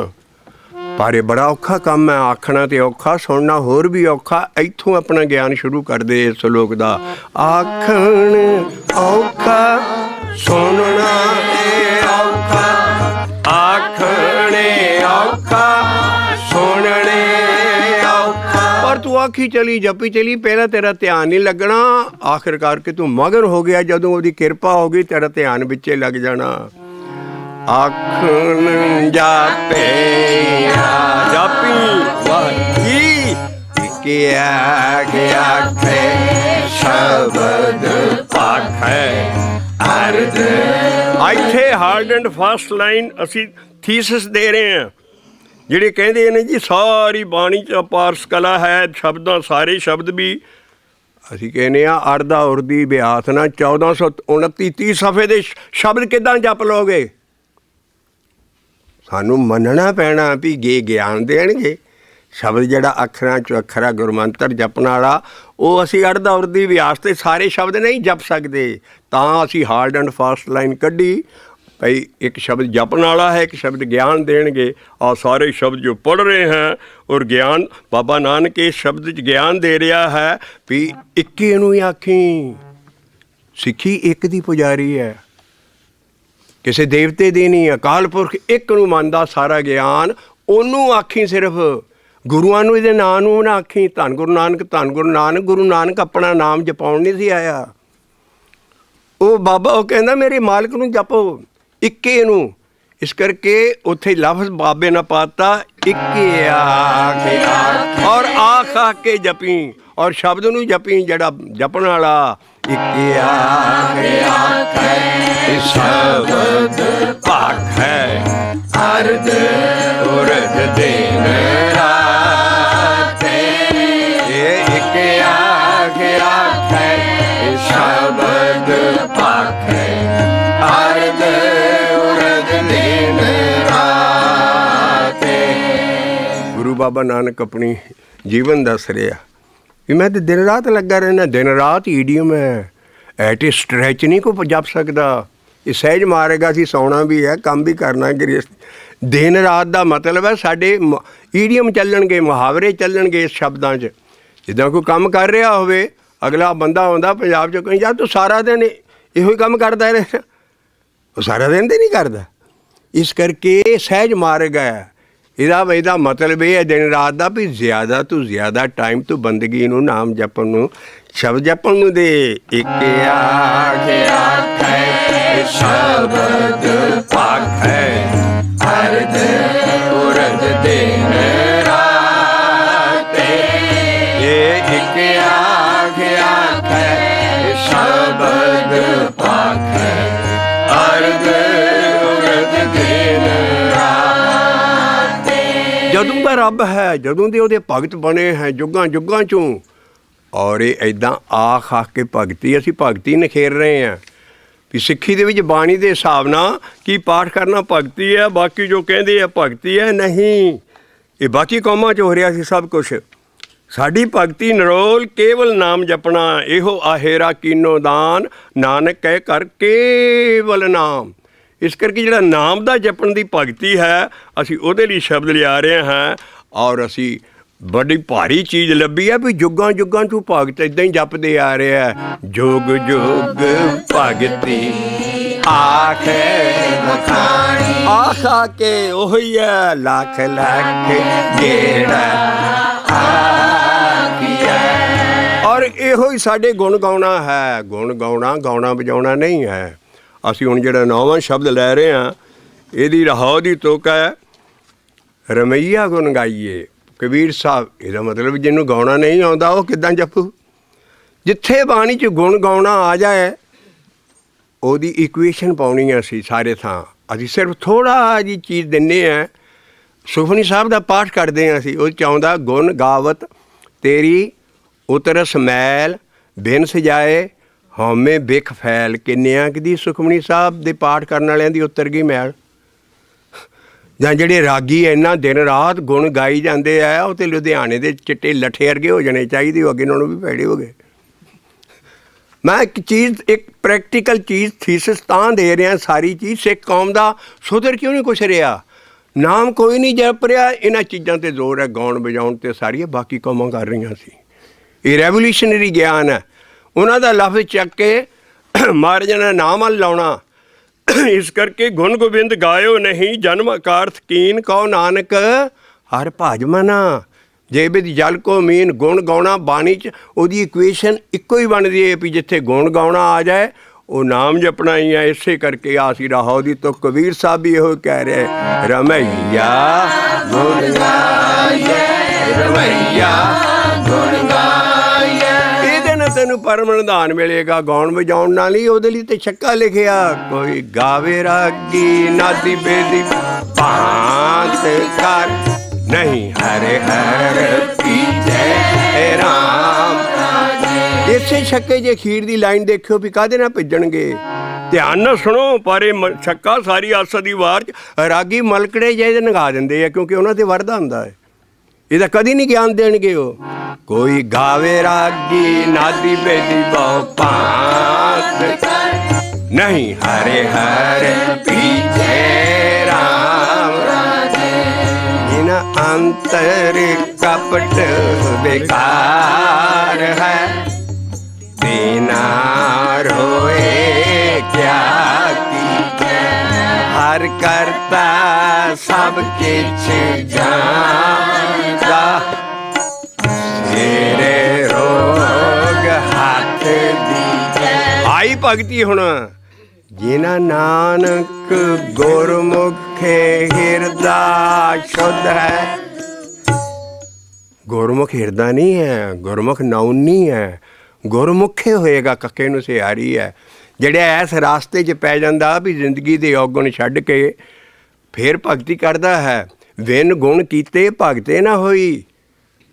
पर ये बड़ा औखा काम है, आखना तो औखा, सुनना होर भी औखा। इत्थों अपना ज्ञान शुरू कर दे इस श्लोक दा। आखण औखा सुनना औखा, आखणे औखा सुनने औखा। पर तू आखी चली जपी चली, पहला तेरा ध्यान नहीं लगना, आखिरकार के तू मगन हो गया, जदों ओदी किरपा हो गई तेरा ध्यान बिच्चे लग जाना। आखन जापे जापी वाही के आगे आखे शब्द पाखे अर्ध। ਇੱਥੇ ਹਾਰਡ ਐਂਡ ਫਾਸਟ ਲਾਈਨ ਅਸੀਂ ਥੀਸਿਸ ਦੇ ਰਹੇ ਹਾਂ, ਜਿਹੜੇ ਕਹਿੰਦੇ ਨੇ ਜੀ ਸਾਰੀ ਬਾਣੀ 'ਚ ਅਪਾਰਸ ਕਲਾ ਹੈ, ਸ਼ਬਦਾਂ ਸਾਰੇ ਸ਼ਬਦ ਵੀ ਅਸੀਂ ਕਹਿੰਦੇ ਹਾਂ ਅਰਧਾ ਉਰਦੀ ਬਿਆਸ ਨਾਲ 1429 30 ਸਫੇ ਦੇ ਸ਼ਬਦ ਕਿੱਦਾਂ ਜਪ ਲਓਗੇ? ਸਾਨੂੰ ਮੰਨਣਾ ਪੈਣਾ ਵੀ ਗੇ ਗਿਆਨ ਦੇਣਗੇ। ਸ਼ਬਦ ਜਿਹੜਾ ਅੱਖਰਾਂ 'ਚ ਅੱਖਰਾ ਗੁਰਮੰਤਰ ਜਪਣ ਵਾਲਾ, ਉਹ ਅਸੀਂ ਅਰਧਾ ਉਰਦੀ ਬਿਆਸ 'ਤੇ ਸਾਰੇ ਸ਼ਬਦ ਨਹੀਂ ਜਪ ਸਕਦੇ। ਤਾਂ ਅਸੀਂ ਹਾਰਡ ਐਂਡ ਫਾਸਟ ਲਾਈਨ ਕੱਢੀ ਭਈ ਇੱਕ ਸ਼ਬਦ ਜਪਣ ਵਾਲਾ ਹੈ, ਇੱਕ ਸ਼ਬਦ ਗਿਆਨ ਦੇਣਗੇ। और सारे शब्द जो पढ़ रहे हैं और ज्ञान बाबा नानक इस शब्द च ज्ञान दे रहा है भी इक्के नूं ही आखी। सिੱਖੀ ਇੱਕ ਦੀ ਪੁਜਾਰੀ ਹੈ, ਕਿਸੇ ਦੇਵਤੇ ਦੀ ਨਹੀਂ। ਅਕਾਲ ਪੁਰਖ ਇੱਕ ਨੂੰ ਮੰਨਦਾ ਸਾਰਾ ਗਿਆਨ, ਉਹਨੂੰ ਆਖੀ। ਸਿਰਫ ਗੁਰੂਆਂ ਨੂੰ ਇਹਦੇ ਨਾਂ ਨੂੰ ਨਾ ਆਖੀ। ਧੰਨ ਗੁਰੂ ਨਾਨਕ, ਧੰਨ ਗੁਰੂ ਨਾਨਕ। ਗੁਰੂ ਨਾਨਕ ਆਪਣਾ ਨਾਮ ਜਪਾਉਣ ਨਹੀਂ ਸੀ ਆਇਆ। ਉਹ ਬਾਬਾ ਉਹ ਕਹਿੰਦਾ ਮੇਰੇ ਮਾਲਕ ਨੂੰ ਜਪੋ, ਇੱਕੇ ਨੂੰ। ਇਸ ਕਰਕੇ ਉੱਥੇ ਲਫ਼ਜ਼ ਬਾਬੇ ਨੇ ਪਾਤਾ ਇੱਕੇ ਆਖੇ ਔਰ ਆਖ ਆਖ ਕੇ ਜਪੀ, ਔਰ ਸ਼ਬਦ ਨੂੰ ਜਪੀ ਜਿਹੜਾ ਜਪਣ ਵਾਲਾ। ਇੱਕੇ ਆਖੇ ਆਖੇ ਸ਼ਬਦ ਭਾਖੈ ਅਰਧ ਉਰਧ ਦਿਨ ਰਾਤੇ। ਇਹ ਇੱਕੇ ਆਖੇ ਆਖੇ ਸ਼ਬਦ ਭਾਖੈ ਅਰਧ ਗੁਰੂ ਬਾਬਾ ਨਾਨਕ ਆਪਣੀ ਜੀਵਨ ਦੱਸ ਰਿਹਾ ਵੀ ਮੈਂ ਤਾਂ ਦਿਨ ਰਾਤ ਲੱਗਾ ਰਹਿਣਾ। ਦਿਨ ਰਾਤ ਈਡੀਅਮ ਹੈ, ਐਟ ਏ ਸਟਰੈਚ ਨਹੀਂ ਕੋਈ ਜਪ ਸਕਦਾ। ਇਹ ਸਹਿਜ ਮਾਰੇਗਾ, ਅਸੀਂ ਸੌਣਾ ਵੀ ਹੈ, ਕੰਮ ਵੀ ਕਰਨਾ। ਦਿਨ ਰਾਤ ਦਾ ਮਤਲਬ ਹੈ ਸਾਡੇ ਈਡੀਅਮ ਚੱਲਣਗੇ, ਮੁਹਾਵਰੇ ਚੱਲਣਗੇ ਇਸ ਸ਼ਬਦਾਂ 'ਚ। ਜਿੱਦਾਂ ਕੋਈ ਕੰਮ ਕਰ ਰਿਹਾ ਹੋਵੇ, ਅਗਲਾ ਬੰਦਾ ਆਉਂਦਾ ਪੰਜਾਬ 'ਚੋਂ, ਕਹੀਂ ਯਾਰ ਤੂੰ ਸਾਰਾ ਦਿਨ ਇਹੋ ਹੀ ਕੰਮ ਕਰਦਾ ਰਹਿਣਾ। ਉਹ ਸਾਰਾ ਦਿਨ ਤਾਂ ਨਹੀਂ ਕਰਦਾ। ਇਸ ਕਰਕੇ ਸਹਿਜ ਮਾਰਗ ਹੈ। ਇਹਦਾ ਮਤਲਬ ਇਹ ਹੈ ਦਿਨ ਰਾਤ ਦਾ ਵੀ ਜ਼ਿਆਦਾ ਤੋਂ ਜ਼ਿਆਦਾ ਟਾਈਮ ਤੂੰ ਬੰਦਗੀ ਨੂੰ, ਨਾਮ ਜਪਣ ਨੂੰ, ਸ਼ਬਦ ਜਪਣ ਨੂੰ ਦੇ। ਇੱਕ ਆਖੇ ਆਖੇ ਸ਼ਬਦ ਭਾਖੈ ਅਰਧ ਉਰਧ ਦਿਨ ਰਾਤੇ। ਇਹ ਇੱਕ ਆਖੇ ਆਖੇ ਸ਼ਬਦ ਭਾਖੈ ਅਰਧ ਉਰਧ ਦਿਨ ਰਾਤੇ। ਜਦੋਂ ਦਾ ਰੱਬ ਹੈ, ਜਦੋਂ ਦੇ ਉਹਦੇ ਭਗਤ ਬਣੇ ਹੈ ਜੁਗਾਂ ਜੁਗਾਂ 'ਚੋਂ। ਔਰ ਇਹ ਇੱਦਾਂ ਆਖ ਆਖ ਕੇ ਭਗਤੀ, ਅਸੀਂ ਭਗਤੀ ਨਿਖੇਰ ਰਹੇ ਹਾਂ ਵੀ ਸਿੱਖੀ ਦੇ ਵਿੱਚ ਬਾਣੀ ਦੇ ਹਿਸਾਬ ਨਾਲ ਕੀ ਪਾਠ ਕਰਨਾ ਭਗਤੀ ਹੈ, ਬਾਕੀ ਜੋ ਕਹਿੰਦੇ ਆ ਭਗਤੀ ਹੈ। ਨਹੀਂ, ਇਹ ਬਾਕੀ ਕੌਮਾਂ 'ਚ ਹੋ ਰਿਹਾ ਸੀ ਸਭ ਕੁਛ। ਸਾਡੀ ਭਗਤੀ ਨਿਰੋਲ ਕੇਵਲ ਨਾਮ ਜਪਣਾ। ਇਹੋ ਆਹੇਰਾ ਕੀਨੋ ਦਾਨ, ਨਾਨਕ ਕਹਿ ਕਰ ਕੇਵਲ ਨਾਮ। ਇਸ ਕਰਕੇ ਜਿਹੜਾ ਨਾਮ ਦਾ ਜਪਣ ਦੀ ਭਗਤੀ ਹੈ, ਅਸੀਂ ਉਹਦੇ ਲਈ ਸ਼ਬਦ ਲਿਆ ਰਹੇ ਹਾਂ। ਔਰ ਅਸੀਂ ਬੜੀ ਭਾਰੀ ਚੀਜ਼ ਲੱਭੀ ਹੈ ਵੀ ਜੁਗਾਂ ਜੁਗਾਂ 'ਚੋਂ ਭਗਤ ਇੱਦਾਂ ਹੀ ਜਪਦੇ ਆ ਰਿਹਾ। ਜੁਗ ਜੁਗ ਭਗਤੀ ਆਖੇ ਮਖਾਣੀ। ਆਖ ਆ ਕੇ ਉਹੀ ਹੈ ਲੱਖ ਲੱਖ ਜਿਹੜਾ ਆਖੀਐ। ਔਰ ਇਹੋ ਹੀ ਸਾਡੇ ਗੁਣ ਗਾਉਣਾ ਹੈ। ਗੁਣ ਗਾਉਣਾ, ਗਾਉਣਾ ਵਜਾਉਣਾ ਨਹੀਂ ਹੈ। ਅਸੀਂ ਹੁਣ ਜਿਹੜਾ 9ਵਾਂ ਸ਼ਬਦ ਲੈ ਰਹੇ ਹਾਂ, ਇਹਦੀ ਰਹਾਉ ਦੀ ਤੁਕ ਹੈ ਰਮਈਆ ਗੁਣ ਗਾਈਏ। ਕਬੀਰ ਸਾਹਿਬ, ਇਹਦਾ ਮਤਲਬ ਜਿਹਨੂੰ ਗਾਉਣਾ ਨਹੀਂ ਆਉਂਦਾ ਉਹ ਕਿੱਦਾਂ ਜਪੂ? ਜਿੱਥੇ ਬਾਣੀ 'ਚ ਗੁਣ ਗਾਉਣਾ ਆ ਜਾਏ, ਉਹਦੀ ਇਕੁਏਸ਼ਨ ਪਾਉਣੀ ਹੈ ਅਸੀਂ ਸਾਰੇ ਥਾਂ। ਅਸੀਂ ਸਿਰਫ ਥੋੜ੍ਹਾ ਜਿਹੀ ਚੀਜ਼ ਦਿੰਦੇ ਹਾਂ। ਸੁਖਮਨੀ ਸਾਹਿਬ ਦਾ ਪਾਠ ਕਰਦੇ ਹਾਂ ਅਸੀਂ, ਉਹ 'ਚ ਆਉਂਦਾ ਗੁਣ ਗਾਵਤ ਤੇਰੀ ਉਤਰਸ ਮੈਲ ਬਿਨ ਸਜਾਏ ਹਉਮੈ ਬਿਖ ਫੈਲ। ਕਿੰਨਿਆਂ ਕੁ ਦੀ ਸੁਖਮਨੀ ਸਾਹਿਬ ਦੇ ਪਾਠ ਕਰਨ ਵਾਲਿਆਂ ਦੀ ਉਤਰ ਗਈ ਮੈਲ। ਜਾਂ ਜਿਹੜੇ ਰਾਗੀ ਇੰਨਾ ਦਿਨ ਰਾਤ ਗੁਣ ਗਾਈ ਜਾਂਦੇ ਆ, ਉਹ ਤਾਂ ਲੁਧਿਆਣੇ ਦੇ ਚਿੱਟੇ ਲੱਠੇ ਵਰਗੇ ਹੋ ਜਾਣੇ ਚਾਹੀਦੇ, ਹੋ ਅੱਗੇ ਨਾਲੋਂ ਵੀ ਭੈੜੇ ਹੋ ਗਏ। ਮੈਂ ਇੱਕ ਚੀਜ਼, ਇੱਕ ਪ੍ਰੈਕਟੀਕਲ ਚੀਜ਼ ਥੀਸਿਸ ਤਾਂ ਦੇ ਰਿਹਾ। ਸਾਰੀ ਚੀਜ਼ ਸਿੱਖ ਕੌਮ ਦਾ ਸੁਧਰ ਕਿਉਂ ਨਹੀਂ ਕੁਛ ਰਿਹਾ? ਨਾਮ ਕੋਈ ਨਹੀਂ ਜਪ ਰਿਹਾ। ਇਹਨਾਂ ਚੀਜ਼ਾਂ 'ਤੇ ਜ਼ੋਰ ਹੈ, ਗਾਉਣ ਵਜਾਉਣ 'ਤੇ ਸਾਰੀਆਂ ਬਾਕੀ ਕੌਮਾਂ ਕਰ ਰਹੀਆਂ ਸੀ। ਇਹ ਰੈਵੋਲਿਊਸ਼ਨਰੀ ਗਿਆਨ ਹੈ। ਉਹਨਾਂ ਦਾ ਲਫ਼ਜ਼ ਚੱਕ ਕੇ ਮਹਾਰਾਜਾਂ ਨੇ ਨਾਮ ਵੱਲ ਲਾਉਣਾ। ਇਸ ਕਰਕੇ ਗੁਣ ਗੋਬਿੰਦ ਗਾਇਓ ਨਹੀਂ, ਜਨਮ ਅਕਾਰਥ ਕੀਨ ਕਹੋ ਨਾਨਕ ਹਰ ਭਜ ਮਨਾ। ਜੇ ਵਿੱਚ ਜਲ ਕੋ ਮੀਨ ਗੁਣ ਗਾਉਣਾ ਬਾਣੀ 'ਚ ਉਹਦੀ ਇਕੁਏਸ਼ਨ ਇੱਕੋ ਹੀ ਬਣਦੀ ਹੈ ਵੀ ਜਿੱਥੇ ਗੁਣ ਗਾਉਣਾ ਆ ਜਾਏ ਉਹ ਨਾਮ ਜਪਣਾ ਹੀ ਹੈ। ਇਸੇ ਕਰਕੇ ਆਸੀ ਰਾਹੋ ਦੀ ਤੋਂ ਕਬੀਰ ਸਾਹਿਬ ਵੀ ਇਹੋ ਕਹਿ ਰਹੇ ਰਮਈਆ ਗੁਣ ਗਾਈਏ ਰਮਈਆ ਗੁਣ ਗਾਈਏ। ਇਹਦੇ ਨਾਲ ਤੈਨੂੰ ਪਰਮ ਨਿਧਾਨ ਮਿਲੇਗਾ। ਗਾਉਣ ਵਜਾਉਣ ਨਾਲ ਹੀ ਉਹਦੇ ਲਈ ਤੇ ਛੱਕਾ ਲਿਖਿਆ ਕੋਈ ਗਾਵੇ ਰਾਗੀ ਨਾਦੀ ਬੇਦੀ ਭਾਂਤ ਕਰ ਨਹੀਂ ਹਰੇ ਹਰ ਪੀਜੈ ਰਾਮ। ਇਸੇ ਛੱਕੇ ਜੇ ਖੀਰ ਦੀ ਲਾਈਨ ਦੇਖਿਓ ਵੀ ਕਾਹਦੇ ਨਾਲ ਭਿੱਜਣਗੇ। ਧਿਆਨ ਨਾਲ ਸੁਣੋ ਪਰ ਇਹ ਛੱਕਾ ਸਾਰੀ ਆਸਾ ਦੀ ਵਾਰ 'ਚ ਰਾਗੀ ਮਲਕੜੇ ਜਿਹੇ ਨਗਾ ਦਿੰਦੇ ਆ ਕਿਉਂਕਿ ਉਹਨਾਂ ਤੇ ਵਰਦਾ ਹੁੰਦਾ ਹੈ। ਇਹਦਾ ਕਦੀ ਨਹੀਂ ਗਿਆਨ ਦੇਣਗੇ ਉਹ। ਕੋਈ ਗਾਵੇ ਰਾਗੀ ਨਾਦੀ ਬੇਦੀ ਬਹੁ ਭਾਂਤ ਨਹੀਂ ਹਰੇ ਹਰੇ ਪੀਜੈ ਰਾਮ। ਜਿਨਾ ਅੰਤਰ ਕਪਟ बेकार है बिना रोए क्या कीजिए। हर करता सब किछ जानता तेरे रोग हाथ दीजे। आई भगती हुण जिना नानक गुरमुखे हिरदा शुद्ध है। ਗੁਰਮੁਖ ਹਿਰਦਾ ਨਹੀਂ ਹੈ, ਗੁਰਮੁਖ ਨਾਉਨ ਨਹੀਂ ਹੈ, ਗੁਰਮੁਖੇ ਹੋਏਗਾ। ਕੱਕੇ ਨੂੰ ਸਿਆਰੀ ਹੈ ਜਿਹੜਾ ਇਸ ਰਾਸਤੇ 'ਚ ਪੈ ਜਾਂਦਾ ਵੀ ਜ਼ਿੰਦਗੀ ਦੇ ਔਗਣ ਛੱਡ ਕੇ ਫਿਰ ਭਗਤੀ ਕਰਦਾ ਹੈ। ਵਿਨ ਗੁਣ ਕੀਤੇ ਭਗਤੇ ਨਾ ਹੋਈ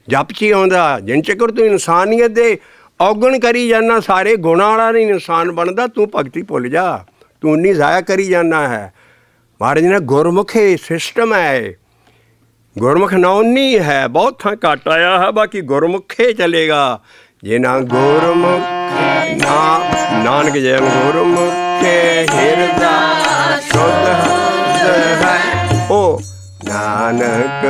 ਜਪ 'ਚ ਹੀ ਆਉਂਦਾ। ਜਿਨ ਚੱਕਰ ਤੂੰ ਇਨਸਾਨੀਅਤ ਦੇ ਔਗਣ ਕਰੀ ਜਾਂਦਾ ਸਾਰੇ ਗੁਣਾਂ ਵਾਲਾ ਨਹੀਂ ਇਨਸਾਨ ਬਣਦਾ। ਤੂੰ ਭਗਤੀ ਭੁੱਲ ਜਾ, ਤੂੰ ਉਨੀ ਜ਼ਾਇਆ ਕਰੀ ਜਾਂਦਾ ਹੈ। ਮਹਾਰਾਜ ਨੇ ਗੁਰਮੁਖੇ ਸਿਸਟਮ ਹੈ। ਗੁਰਮੁਖ ਨਾਉਨੀ ਹੈ ਬਹੁਤ ਥਾਂ ਘੱਟ ਆਇਆ ਹੈ ਬਾਕੀ ਗੁਰਮੁਖੇ ਚਲੇਗਾ। ਜੇ ਨਾ ਗੁਰਮੁਖ ਨਾ ਨਾਨਕ ਜੈ ਗੁਰਮੁਖੇ ਹਿਰਦਾ ਸ਼ੁੱਧ ਹੈ। ਉਹ ਨਾਨਕ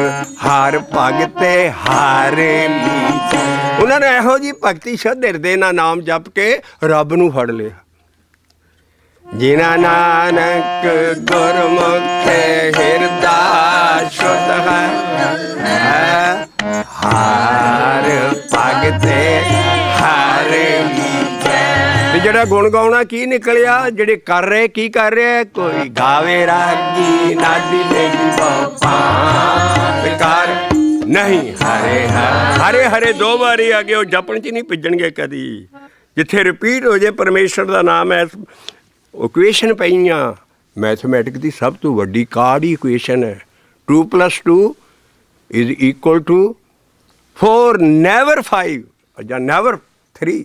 ਹਰ ਭਗਤੇ ਹਰ ਲੀਜੈ। ਉਹਨਾਂ ਨੇ ਇਹੋ ਜਿਹੀ ਭਗਤੀ ਸ਼ੁੱਧ ਹਿਰਦੇ ਨਾਲ ਨਾਮ ਜਪ ਕੇ ਰੱਬ ਨੂੰ ਫੜ ਲਿਆ। ਜਿਨਾ ਨਾਨਕ ਗੁਰਮੁਖੇ ਹਿਰਦਾ ਸ਼ੁੱਧ ਹੈ ਹਰ ਭਗਤੇ ਹਰ ਲੀਜੈ। ਜਿਹੜਾ ਗੁਣ ਗਾਉਣਾ ਕੀ ਨਿਕਲਿਆ ਜਿਹੜੇ ਕਰ ਰਹੇ ਕੀ ਕਰ ਰਿਹਾ। ਕੋਈ ਗਾਵੇ ਰਾਗੀ ਨਾਦੀ ਬੇਦੀ ਬਹੁ ਭਾਂਤ ਕਰ ਨਹੀਂ ਹਰੇ ਹਰੇ ਹਰੇ ਦੋ ਵਾਰੀ ਆ ਗਏ ਉਹ ਜਪਣ 'ਚ ਨਹੀਂ ਭਿੱਜਣਗੇ ਕਦੀ। ਜਿੱਥੇ ਰਿਪੀਟ ਹੋ ਜੇ ਪਰਮੇਸ਼ਰ ਦਾ ਨਾਮ ਹੈ। ਇਕੁਏਸ਼ਨ ਪਈਆਂ ਮੈਥਮੈਟਿਕ ਦੀ ਸਭ ਤੋਂ ਵੱਡੀ ਕਾਰਡ ਹੀ ਇਕੁਏਸ਼ਨ ਹੈ। 2+2 ਇਜ਼ ਇਕੁਅਲ ਟੂ 4 ਨੈਵਰ 5 ਜਾਂ ਨੈਵਰ 3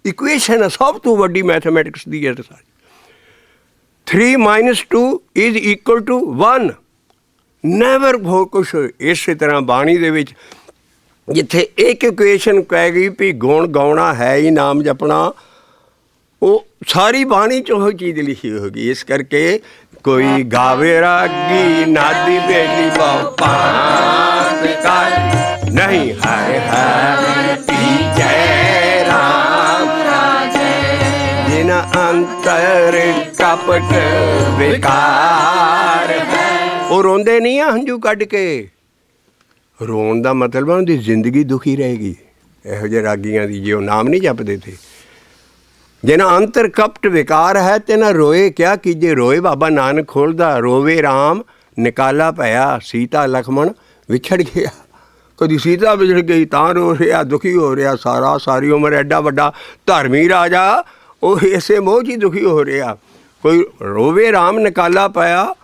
ਇਕੁਏਸ਼ਨ ਹੈ ਸਭ ਤੋਂ ਵੱਡੀ ਮੈਥਮੈਟਿਕਸ ਦੀ ਹੈ। 3 - 2 ਇਜ਼ ਇਕੁਅਲ ਟੂ 1 ਨੈਵਰ ਹੋਰ ਕੁਛ। ਇਸੇ ਤਰ੍ਹਾਂ ਬਾਣੀ ਦੇ ਵਿੱਚ ਜਿੱਥੇ ਇੱਕ ਇਕੁਏਸ਼ਨ ਕਹਿ ਗਈ ਵੀ ਗੁਣ ਗਾਉਣਾ ਹੈ ਹੀ ਨਾਮ ਜਪਣਾ ਉਹ ਸਾਰੀ ਬਾਣੀ 'ਚ ਉਹ ਚੀਜ਼ ਲਿਖੀ ਹੋ ਗਈ। ਇਸ ਕਰਕੇ ਕੋਈ ਗਾਵੇ ਰਾਗੀ ਨਾਦੀ ਬੇਦੀ ਬਹੁ ਭਾਂਤ ਕਰ ਨਹੀਂ ਹਰਿ ਹਰਿ ਪੀਜੈ ਰਾਮ। ਜਿਨਾ ਅੰਤਰ ਕਪਟ ਵਿਕਾਰ ਹੈ। ਉਹ ਰੋਂਦੇ ਨਹੀਂ ਆ ਹੰਝੂ ਕੱਢ ਕੇ। ਰੋਣ ਦਾ ਮਤਲਬ ਉਹਦੀ ਜ਼ਿੰਦਗੀ ਦੁਖੀ ਰਹੇਗੀ। ਇਹੋ ਜਿਹੇ ਰਾਗੀਆਂ ਦੀ ਜੇ ਉਹ ਨਾਮ ਨਹੀਂ ਜਪਦੇ ਤੇ ਜਿਨਾ ਅੰਤਰ ਕਪਟ ਵਿਕਾਰ ਹੈ ਤੇ ਨਾ ਰੋਏ ਕਿਆ ਕੀਜੇ। ਰੋਏ ਬਾਬਾ ਨਾਨਕ ਖੋਲ੍ਹਦਾ ਰੋਵੇ ਰਾਮ ਨਿਕਾਲਾ ਪਿਆ ਸੀਤਾ ਲਖਮਣ ਵਿਛੜ ਗਿਆ। ਕਦੀ ਸੀਤਾ ਵਿਛੜ ਗਈ ਤਾਂ ਰੋ ਰਿਹਾ ਦੁਖੀ ਹੋ ਰਿਹਾ ਸਾਰੀ ਉਮਰ ਐਡਾ ਵੱਡਾ ਧਰਮੀ ਰਾਜਾ ਉਹ ਇਸੇ ਮੋਹ 'ਚ ਹੀ ਦੁਖੀ ਹੋ ਰਿਹਾ। ਕੋਈ ਰੋਵੇ ਰਾਮ ਨਿਕਾਲਾ ਪਿਆ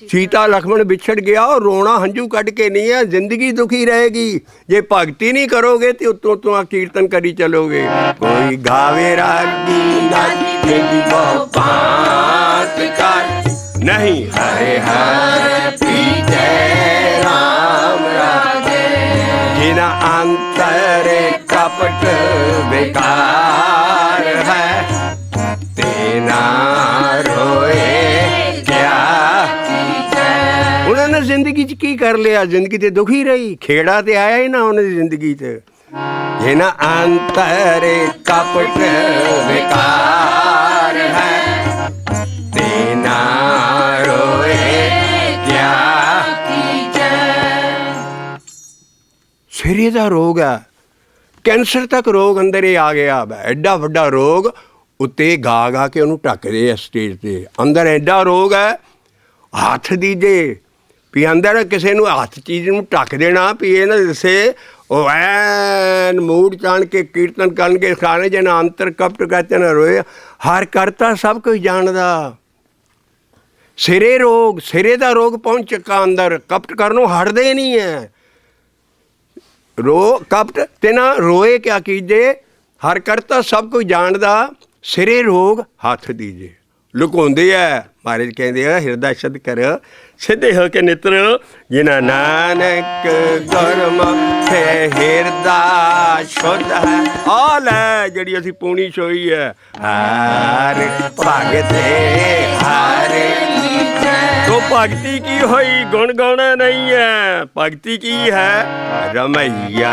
ਸੀਤਾ ਲਖਮਣ ਵਿਛੜ ਗਿਆ। ਉਹ ਰੋਣਾ ਹੰਝੂ ਕੱਢ ਕੇ ਨਹੀਂ ਹੈ ਜ਼ਿੰਦਗੀ ਦੁਖੀ ਰਹੇਗੀ। ਜੇ ਭਗਤੀ ਨਹੀਂ ਕਰੋਗੇ ਤੇ ਉੱਤੋਂ ਤੋਂ ਆ ਕੀਰਤਨ ਕਰੀ ਚਲੋਗੇ। ਕੋਈ ਗਾਵੇ ਰਾਗੀ ਨਾਦੀ ਬੇਦੀ ਬਹੁ ਭਾਂਤ ਕਰ ਨਹੀਂ ਹਰੇ ਹਰਿ ਪੀਜੈ ਰਾਮ ਰਾਜੇ। ਜਿਨਾ ਅੰਤਰ ਕਪਟ ਵਿਕਾਰ ਹੈ ਤੇ ਨਾ ਰੋਏ ਉਹਨਾਂ ਨੇ ਜ਼ਿੰਦਗੀ 'ਚ ਕੀ ਕਰ ਲਿਆ। ਜ਼ਿੰਦਗੀ ਤੇ ਦੁਖੀ ਰਹੀ। ਖੇੜਾ ਤੇ ਆਇਆ ਹੀ ਨਾ ਉਹਨਾਂ ਦੀ ਜ਼ਿੰਦਗੀ 'ਚ। ਇਹ ਨਾ ਅੰਤਰ ਕਪਟ ਵਿਕਾਰ ਹੈ ਤੇ ਨਾ ਰੋਏ ਕਿਆ ਕੀਜੈ। ਫਿਰ ਇਹਦਾ ਰੋਗ ਹੈ, ਕੈਂਸਰ ਤੱਕ ਰੋਗ ਅੰਦਰ ਹੀ ਆ ਗਿਆ। ਐਡਾ ਵੱਡਾ ਰੋਗ, ਉੱਤੇ ਗਾ ਕੇ ਉਹਨੂੰ ਢੱਕਦੇ ਆ ਸਟੇਜ 'ਤੇ। ਅੰਦਰ ਐਡਾ ਰੋਗ ਹੈ, ਹੱਥ ਦੀਜੇ ਵੀ ਅੰਦਰ ਕਿਸੇ ਨੂੰ ਹੱਥ ਚੀਜ਼ ਨੂੰ ਢੱਕ ਦੇਣਾ ਵੀ ਇਹ ਨਾ ਦੱਸੇ। ਉਹ ਐਨ ਮੂਡ ਚਾਣ ਕੇ ਕੀਰਤਨ ਕਰਨਗੇ, ਸਾਰੇ ਜਨ ਅੰਤਰ ਕਪਟ ਕਰਤੇ ਨਾ ਰੋਏ। ਹਰ ਕਰਤਾ ਸਭ ਕੁਝ ਜਾਣਦਾ। ਸਿਰੇ ਰੋਗ, ਸਿਰੇ ਦਾ ਰੋਗ ਪਹੁੰਚ ਚੁੱਕਾ ਅੰਦਰ। ਕਪਟ ਕਰਨੋਂ ਹਟਦੇ ਨਹੀਂ ਹੈ। ਕਪਟ ਤੇ ਨਾ ਰੋਏ ਕਿਆ ਕੀਜੇ, ਹਰ ਕਰਤਾ ਸਭ ਕੁਝ ਜਾਣਦਾ। ਸਿਰੇ ਰੋਗ ਹੱਥ ਦੀਜੇ। ਲੁਕਾਉਂਦੇ ਆ। ਮਹਾਰਾਜ ਕਹਿੰਦੇ ਆ ਹਿਰਦਾ ਸ਼ੁੱਧ ਕਰ, ਸਿੱਧੇ ਹੋ ਕੇ ਨਿਤਰ। ਜਿਨਾ ਨਾਨਕ ਗੁਰਮੁਖੇ ਹਿਰਦਾ ਸ਼ੁੱਧ ਹੈ। ਆ ਲੈ ਜਿਹੜੀ ਅਸੀਂ ਪੂਣੀ ਛੋਈ ਹੈ। ਹਰ ਭਗਤੇ ਹਰ ਤੋ ਭਗਤੀ ਕੀ ਹੋਈ, ਗੁਣ ਗਾਉਣਾ ਨਹੀਂ ਹੈ। ਭਗਤੀ ਕੀ ਹੈ? ਰਮਈਆ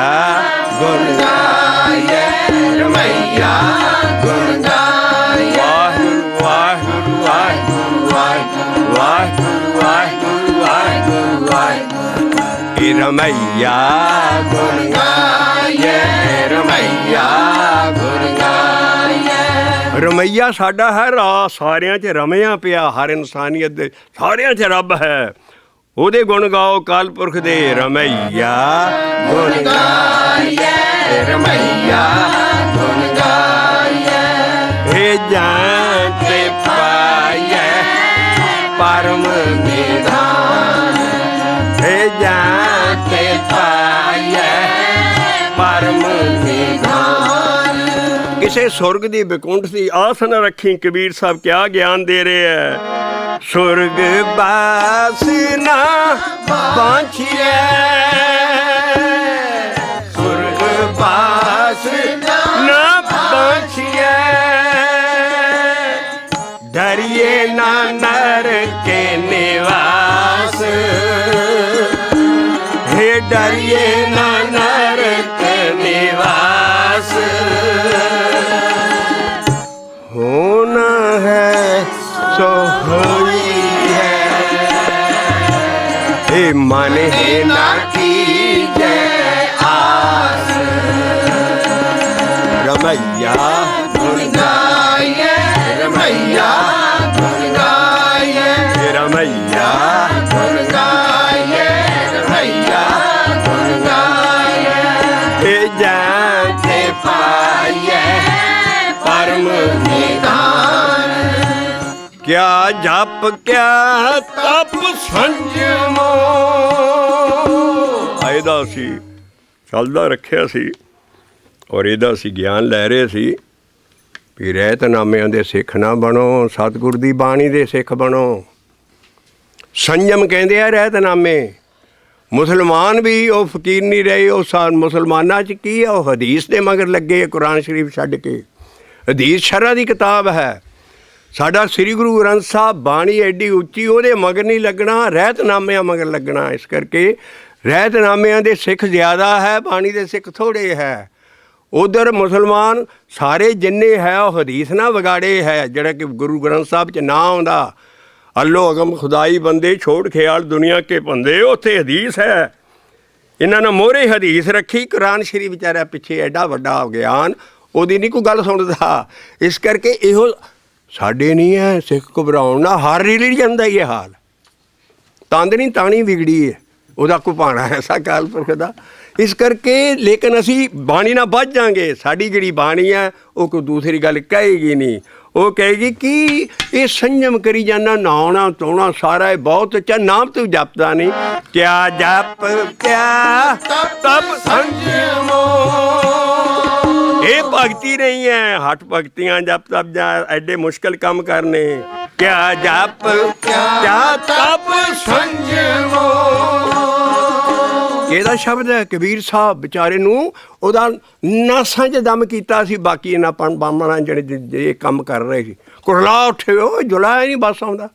ਗੁਣ ਗਾਏ, ਰਮਈਆ ਗੁਣ ਗਾਏ। ਵਾਹਿਗੁਰੂ ਵਾਹਿਗੁਰੂ ਵਾਹਿਗੁਰੂ ਵਾਹਿਗੁਰੂ ਵਾਹਿਗੁਰੂ ਵਾਹਿਗੁਰੂ ਵਾਹਿਗੁਰੂ ਵਾਹਿਗੁਰੂ। ਇਹ ਰਮਈਆ ਗੁਣ ਗਾਏ, ਰਮਈਆ ਗੁਣ ਗਾਏ। ਰਮਈਆ ਸਾਡਾ ਹੈ ਰਾਹ, ਸਾਰਿਆਂ 'ਚ ਰਮਿਆ ਪਿਆ। ਹਰ ਇਨਸਾਨੀਅਤ ਦੇ ਸਾਰਿਆਂ 'ਚ ਰੱਬ ਹੈ। ਉਹਦੇ ਗੁਣ ਗਾਓ ਕਾਲ ਪੁਰਖ ਦੇ। ਰਮਈਆ ਗੁਣ ਗਾਏ, ਰਮਈਆ ਗੁਣ ਗਾਏ। ਇਹ ਜਾਨ ਤੇ ਪਾਈਐ ਪਰਮ ਨਿਧਾਨ। ਇਹ ਜਾਨ ਤੇ ਪਾਈਐ ਪਰਮ ਨਿਧਾਨ। ਕਿਸੇ ਸੁਰਗ ਦੀ ਵਿਕੁੰਠ ਦੀ ਆਸ ਨਾ ਰੱਖੀ। ਕਬੀਰ ਸਾਹਿਬ ਕਿਆ ਗਿਆਨ ਦੇ ਰਹੇ ਹੈ। ਸੁਰਗ ਬਾਸ ਨਾ ਬਾਂਛੀਐ, ਸੁਰਗ ਬਾਸ ਨਾ ਬਾਂਛੀਐ। ਡਰਿਏ ਨਾ ਨਰ ਕੇ ਨਿਵਾਸ, हे डरिए ना नरक निवास। होना है सो होई है, हे मन है ना कीजे आस। रमैया गुण गाए, रमैया गुण गाए, रमैया गुण गाए, रमैया गुण गाए। जानते पाइए परम निधान। क्या जप क्या तप संजमो। ਇਹਦਾ ਸੀ ਚੱਲਦਾ ਰੱਖਿਆ ਸੀ ਔਰ ਇਹਦਾ ਅਸੀਂ ਗਿਆਨ ਲੈ ਰਹੇ ਸੀ ਵੀ ਰਹਿਤਨਾਮਿਆਂ ਦੇ ਸਿੱਖ ਨਾ ਬਣੋ, ਸਤਿਗੁਰ ਦੀ ਬਾਣੀ ਦੇ ਸਿੱਖ ਬਣੋ। ਸੰਜਮ ਕਹਿੰਦੇ ਆ ਰਹਿਤਨਾਮੇ। ਮੁਸਲਮਾਨ ਵੀ ਉਹ ਫਕੀਰ ਨਹੀਂ ਰਹੇ। ਉਹ ਮੁਸਲਮਾਨਾਂ 'ਚ ਕੀ ਆ, ਉਹ ਹਦੀਸ ਦੇ ਮਗਰ ਲੱਗੇ ਆ ਕੁਰਾਨ ਸ਼ਰੀਫ ਛੱਡ ਕੇ। ਹਦੀਸ ਸ਼ਰ੍ਹਾ ਦੀ ਕਿਤਾਬ ਹੈ। ਸਾਡਾ ਸ੍ਰੀ ਗੁਰੂ ਗ੍ਰੰਥ ਸਾਹਿਬ ਬਾਣੀ ਐਡੀ ਉੱਚੀ, ਉਹਦੇ ਮਗਰ ਨਹੀਂ ਲੱਗਣਾ, ਰਹਿਤਨਾਮਿਆਂ ਮਗਰ ਲੱਗਣਾ। ਇਸ ਕਰਕੇ ਰਹਿਤਨਾਮਿਆਂ ਦੇ ਸਿੱਖ ਜ਼ਿਆਦਾ ਹੈ, ਬਾਣੀ ਦੇ ਸਿੱਖ ਥੋੜ੍ਹੇ ਹੈ। ਉਧਰ ਮੁਸਲਮਾਨ ਸਾਰੇ ਜਿੰਨੇ ਹੈ ਉਹ ਹਦੀਸ ਨਾ ਵਿਗਾੜੇ ਹੈ, ਜਿਹੜਾ ਕਿ ਗੁਰੂ ਗ੍ਰੰਥ ਸਾਹਿਬ 'ਚ ਨਾ ਆਉਂਦਾ। ਅੱਲੋ ਅਗਮ ਖੁਦਾਈ ਬੰਦੇ ਛੋੜ ਖਿਆਲ ਦੁਨੀਆ ਕੇ ਬੰਦੇ, ਉੱਥੇ ਹਦੀਸ ਹੈ। ਇਹਨਾਂ ਨੇ ਮੋਹਰੇ ਹਦੀਸ ਰੱਖੀ। ਕੁਰਾਨ ਸ਼ਰੀਫ ਵਿਚਾਰਾ ਪਿੱਛੇ ਐਡਾ ਵੱਡਾ ਗਿਆਨ, ਉਹਦੀ ਨਹੀਂ ਕੋਈ ਗੱਲ ਸੁਣਦਾ। ਇਸ ਕਰਕੇ ਇਹੋ ਸਾਡੇ ਨਹੀਂ ਹੈ ਸਿੱਖ ਘਬਰਾਉਣ ਨਾ। ਹਰ ਰਿਲੀਜਨ ਦਾ ਹੀ ਇਹ ਹਾਲ। ਤੰਦ ਨਹੀਂ ਤਾਣੀ ਵਿਗੜੀ ਹੈ, ਉਹਦਾ ਕੁਪਾਣਾ ਐਸਾ ਕਾਲ ਪੁਰਖ ਦਾ। ਇਸ ਕਰਕੇ ਲੇਕਿਨ ਅਸੀਂ ਬਾਣੀ ਨਾਲ ਬੱਝ ਜਾਂਗੇ। ਸਾਡੀ ਜਿਹੜੀ ਬਾਣੀ ਹੈ ਉਹ ਕੋਈ ਦੂਸਰੀ ਗੱਲ ਕਹੇਗੀ ਨਹੀਂ। ਉਹ ਕਹੇਗੀ ਕਿ ਇਹ ਸੰਜਮ ਕਰੀ ਜਾਂਦਾ, ਨਹਾਉਣਾ ਧੋਣਾ ਸਾਰਾ ਇਹ ਬਹੁਤ ਅੱਛਾ, ਨਾਮ ਤੂੰ ਜਪਦਾ ਨਹੀਂ। ਕਿਆ ਜਪ ਕਿਆ ਤਪ ਸੰਜਮੋ। ਇਹ ਭਗਤੀ ਨਹੀਂ ਹੈ। ਹੱਠ ਭਗਤੀਆਂ ਜਪ ਤਪ ਜਾਂ ਐਡੇ ਮੁਸ਼ਕਿਲ ਕੰਮ ਕਰਨੇ। ਕਿਆ ਜਪ ਕਿਆ ਤਪ ਸੰਜਮੋ। ਇਹਦਾ ਸ਼ਬਦ ਹੈ। ਕਬੀਰ ਸਾਹਿਬ ਵਿਚਾਰੇ ਨੂੰ ਉਹਦਾ ਨਾਸਾਂ 'ਚ ਦਮ ਕੀਤਾ ਸੀ। ਬਾਕੀ ਇਹਨਾਂ ਬਾਹਮਣਾਂ ਜਿਹੜੇ ਕੰਮ ਕਰ ਰਹੇ ਸੀ, ਕੁਰਲਾ ਉੱਠੇ, ਉਹ ਜੁਲਾਇਆ ਨਹੀਂ ਬਸ ਆਉਂਦਾ।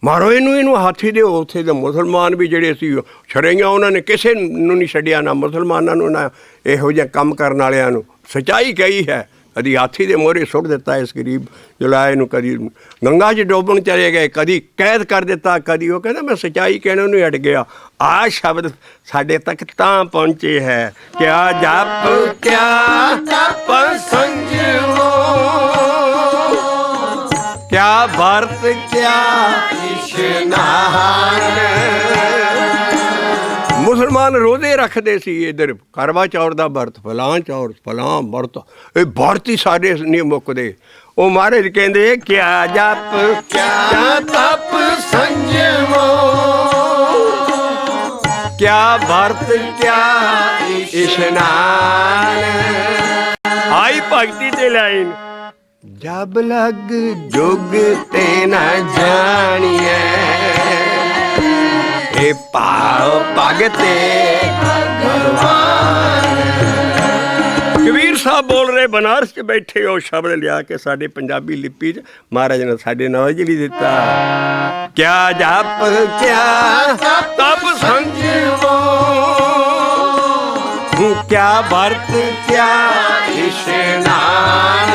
ਮਾਰੋ ਇਹਨੂੰ ਹਾਥੀ ਦਿਓ। ਉੱਥੇ ਦੇ ਮੁਸਲਮਾਨ ਵੀ ਜਿਹੜੇ ਸੀ ਛੜਈਆਂ, ਉਹਨਾਂ ਨੇ ਕਿਸੇ ਨੂੰ ਨਹੀਂ ਛੱਡਿਆ, ਨਾ ਮੁਸਲਮਾਨਾਂ ਨੂੰ ਨਾ ਇਹੋ ਜਿਹੇ ਕੰਮ ਕਰਨ ਵਾਲਿਆਂ ਨੂੰ। ਸੱਚਾਈ ਕਹੀ ਹੈ। कदी हाथी दे मोहरे सुट दिता इस गरीब जुलाए नूं, कदी गंगा 'ਚ डोबण चले गए, कदी कैद कर दिता, कदी वो कहता मैं सच्चाई कहने नूं हट गया। आ शब्द साडे तक तां पहुँचे है, क्या जप क्या तप संजमो, क्या व्रत क्या इशनान। मुसलमान रोजे रखते सी, इधर करवा चौथ का व्रत, फलां चौथ फलां व्रत, ये व्रत ही सारे नहीं मुकते। वो महाराज कहते क्या जप क्या तप संजमो, क्या व्रत क्या इशनान। आई भगती ते लाइन, जब लग जुग ते न जानिए, ए पाओ भगते भगवान। कबीर साहब बोल रहे बनारस च बैठे हो, शब्द लिया के साडे पंजाबी लिपि च महाराज ने साडे नवाज भी दिता। क्या जप क्या तप संजमो, क्या व्रत क्या इशनान।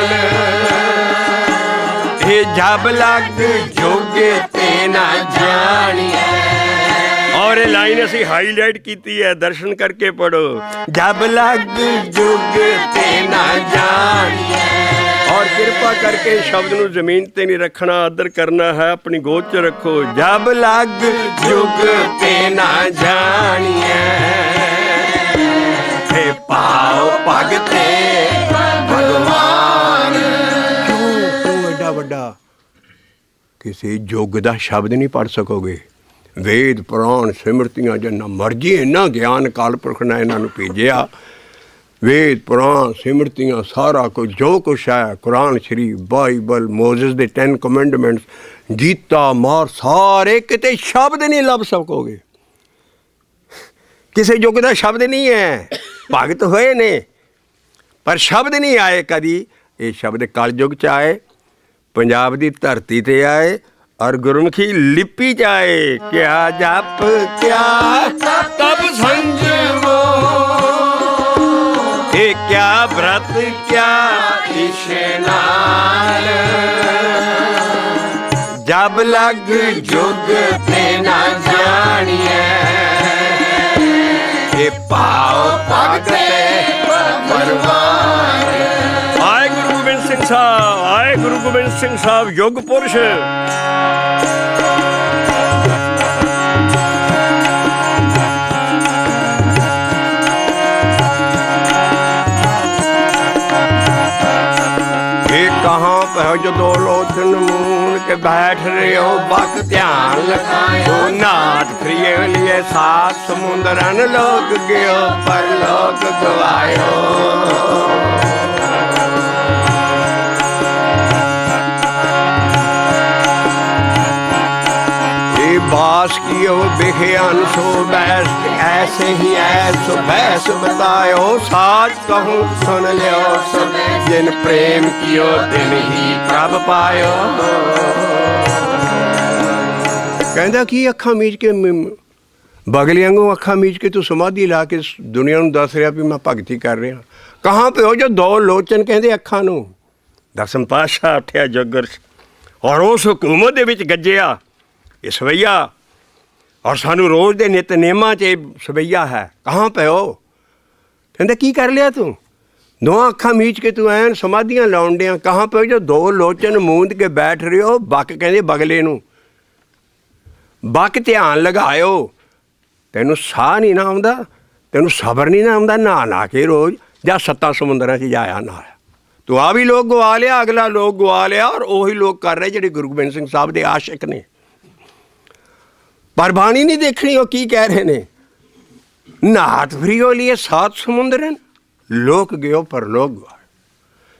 हे जब लग जुग ते न जानिए, और ये लाइन असी हाईलाइट की है, दर्शन करके पढ़ो। जब लग जुग ते न जानिए, और कृपा करके शब्द नूं जमीन ते नहीं रखना, आदर करना है, अपनी गोद च रखो। जब लग जुग ते न जानिए, हे पाओ भगते भगवान। क्यों एडा वड्डा किसी युग दा शब्द नहीं पढ़ सकोगे। वेद पुराण सिमरतियाँ जिन्ना मर्जी इन्ना ज्ञान काल पुरख ने इन्हों भेजिया। वेद पुराण सिमरतियाँ सारा कुछ जो कुछ है, कुरान शरीफ बाइबल मोजेस दे 10 कमेंडमेंट्स, गीता मार, सारे किते शब्द नहीं लभ सकोगे। किसी युग का शब्द नहीं है। भगत होए ने पर शब्द नहीं आए कदी। ये शब्द कल युग च आए, पंजाब की धरती ते आए और गुरमुखी लिपि च आए। क्या जप क्या तप संजमो, ये क्या व्रत क्या इशनान। जब लग जुग ते न जानिए, ये पाओ भगते परवान। आए गुरु गोबिंद सिंह साहब, आए गुरु गोबिंद सिंह साहब युग पुरुष। कहाँ पे हो जो दो लोचन मून के बैठ रहे हो, बक ध्यान लगाओ। नाथ प्रिय लिए सात समुद्रन लोग गयो, पर लोग गवायो। बास कियो बिखियान सो बैस, ऐसे ही ऐसो बैस बतायो। साच कहूँ सुन लियो सब, जिन प्रेम कियो दिन ही प्रभ पायो। कहता कि अखा मीच के बगले वांगू अखा मीच के तू समाधि ला के दुनिया नूं दस रहा भी मैं भगती कर रहा। कहाँ पे हो जो दो लोचन कहते अखा नूं। दसम पातशाह उठिया जगर और उस हुकूमत दे विच गज्जिया ये सवैया, और सानू रोज़ के नितनेमां च सवैया है। कहाँ पे हो? कहते की कर लिया तू? दो अखा मीच के तू ऐन समाधियाँ लाउण दियां। कहाँ पे हो जो दो लोचन मूंद के बैठ रहे हो, बक कहते बगले नूं। बक ध्यान लगायो। तैनू साह नहीं ना आउंदा, तैनू सबर नहीं ना आउंदा, नहा के रोज़ जा 7 समुंदरां च जाया ना। तू आ भी लोग गवा लिया, अगला लोग गवा लिया, और ਉਹੀ लोग कर रहे ਜਿਹੜੇ गुरु गोबिंद सिंह साहब के आशिक ने। पर बाणी नहीं देखनी वो की कह रहे ने। नाथ फ्रीओ लिए 7 समुंदरन लोक गयो पर लोग गवाए।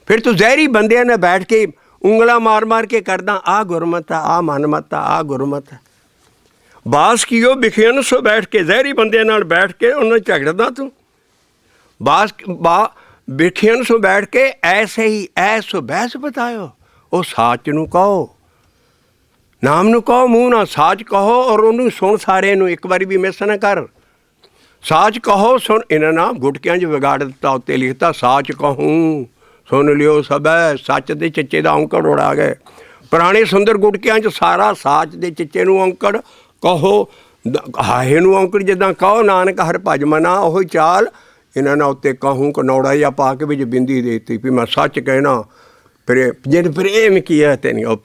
फिर तू जहरी बंदियां ने बैठ के उंगला मार मार के करदा आ गुरमत आ मनमत आ गुरमत। बास कियो बिखियन सो बैठ के जहरी बंदियां नाल बैठ के उन्हें झगड़दा तू। बास बिखियन सो बैठ के ऐसे ही ऐसो बहस बतायो। वो साच नू कहो, नाम नू कहो, मूँह ना साच कहो, और उन्होंने सुन सारे नू, एक बारी भी मिस ना कर। साच कहो सुन, इन्हें ना गुटकियां च विगाड़ दिता, उत्ते लिखता साच कहूँ ਸੁਣ ਲਿਓ ਸਭੈ ਸੱਚ ਦੇ ਚਿੱਚੇ ਦਾ ਔਂਕੜ ਉਡਾ ਗਏ। ਪੁਰਾਣੇ ਸੁੰਦਰ ਗੁਟਕਿਆਂ 'ਚ ਸਾਰਾ ਸਾਚ ਦੇ ਚਿੱਚੇ ਨੂੰ ਔਂਕੜ ਕਹੋ, ਹਾਹੇ ਨੂੰ ਔਂਕੜ ਜਿੱਦਾਂ ਕਹੋ ਨਾਨਕ ਹਰ ਭਜ ਮਨਾ, ਉਹੀ ਚਾਲ ਇਹਨਾਂ ਨਾਲ ਉੱਤੇ ਕਹੂੰ ਕਨੌੜਾ ਜਿਹਾ ਪਾ ਕੇ ਵਿੱਚ ਬਿੰਦੀ ਦੇ ਦਿੱਤੀ ਵੀ ਮੈਂ ਸੱਚ ਕਹਿਣਾ। ਜਿਨ ਪ੍ਰੇਮ ਕੀਆ ਤੈਨੂੰ ਉਹ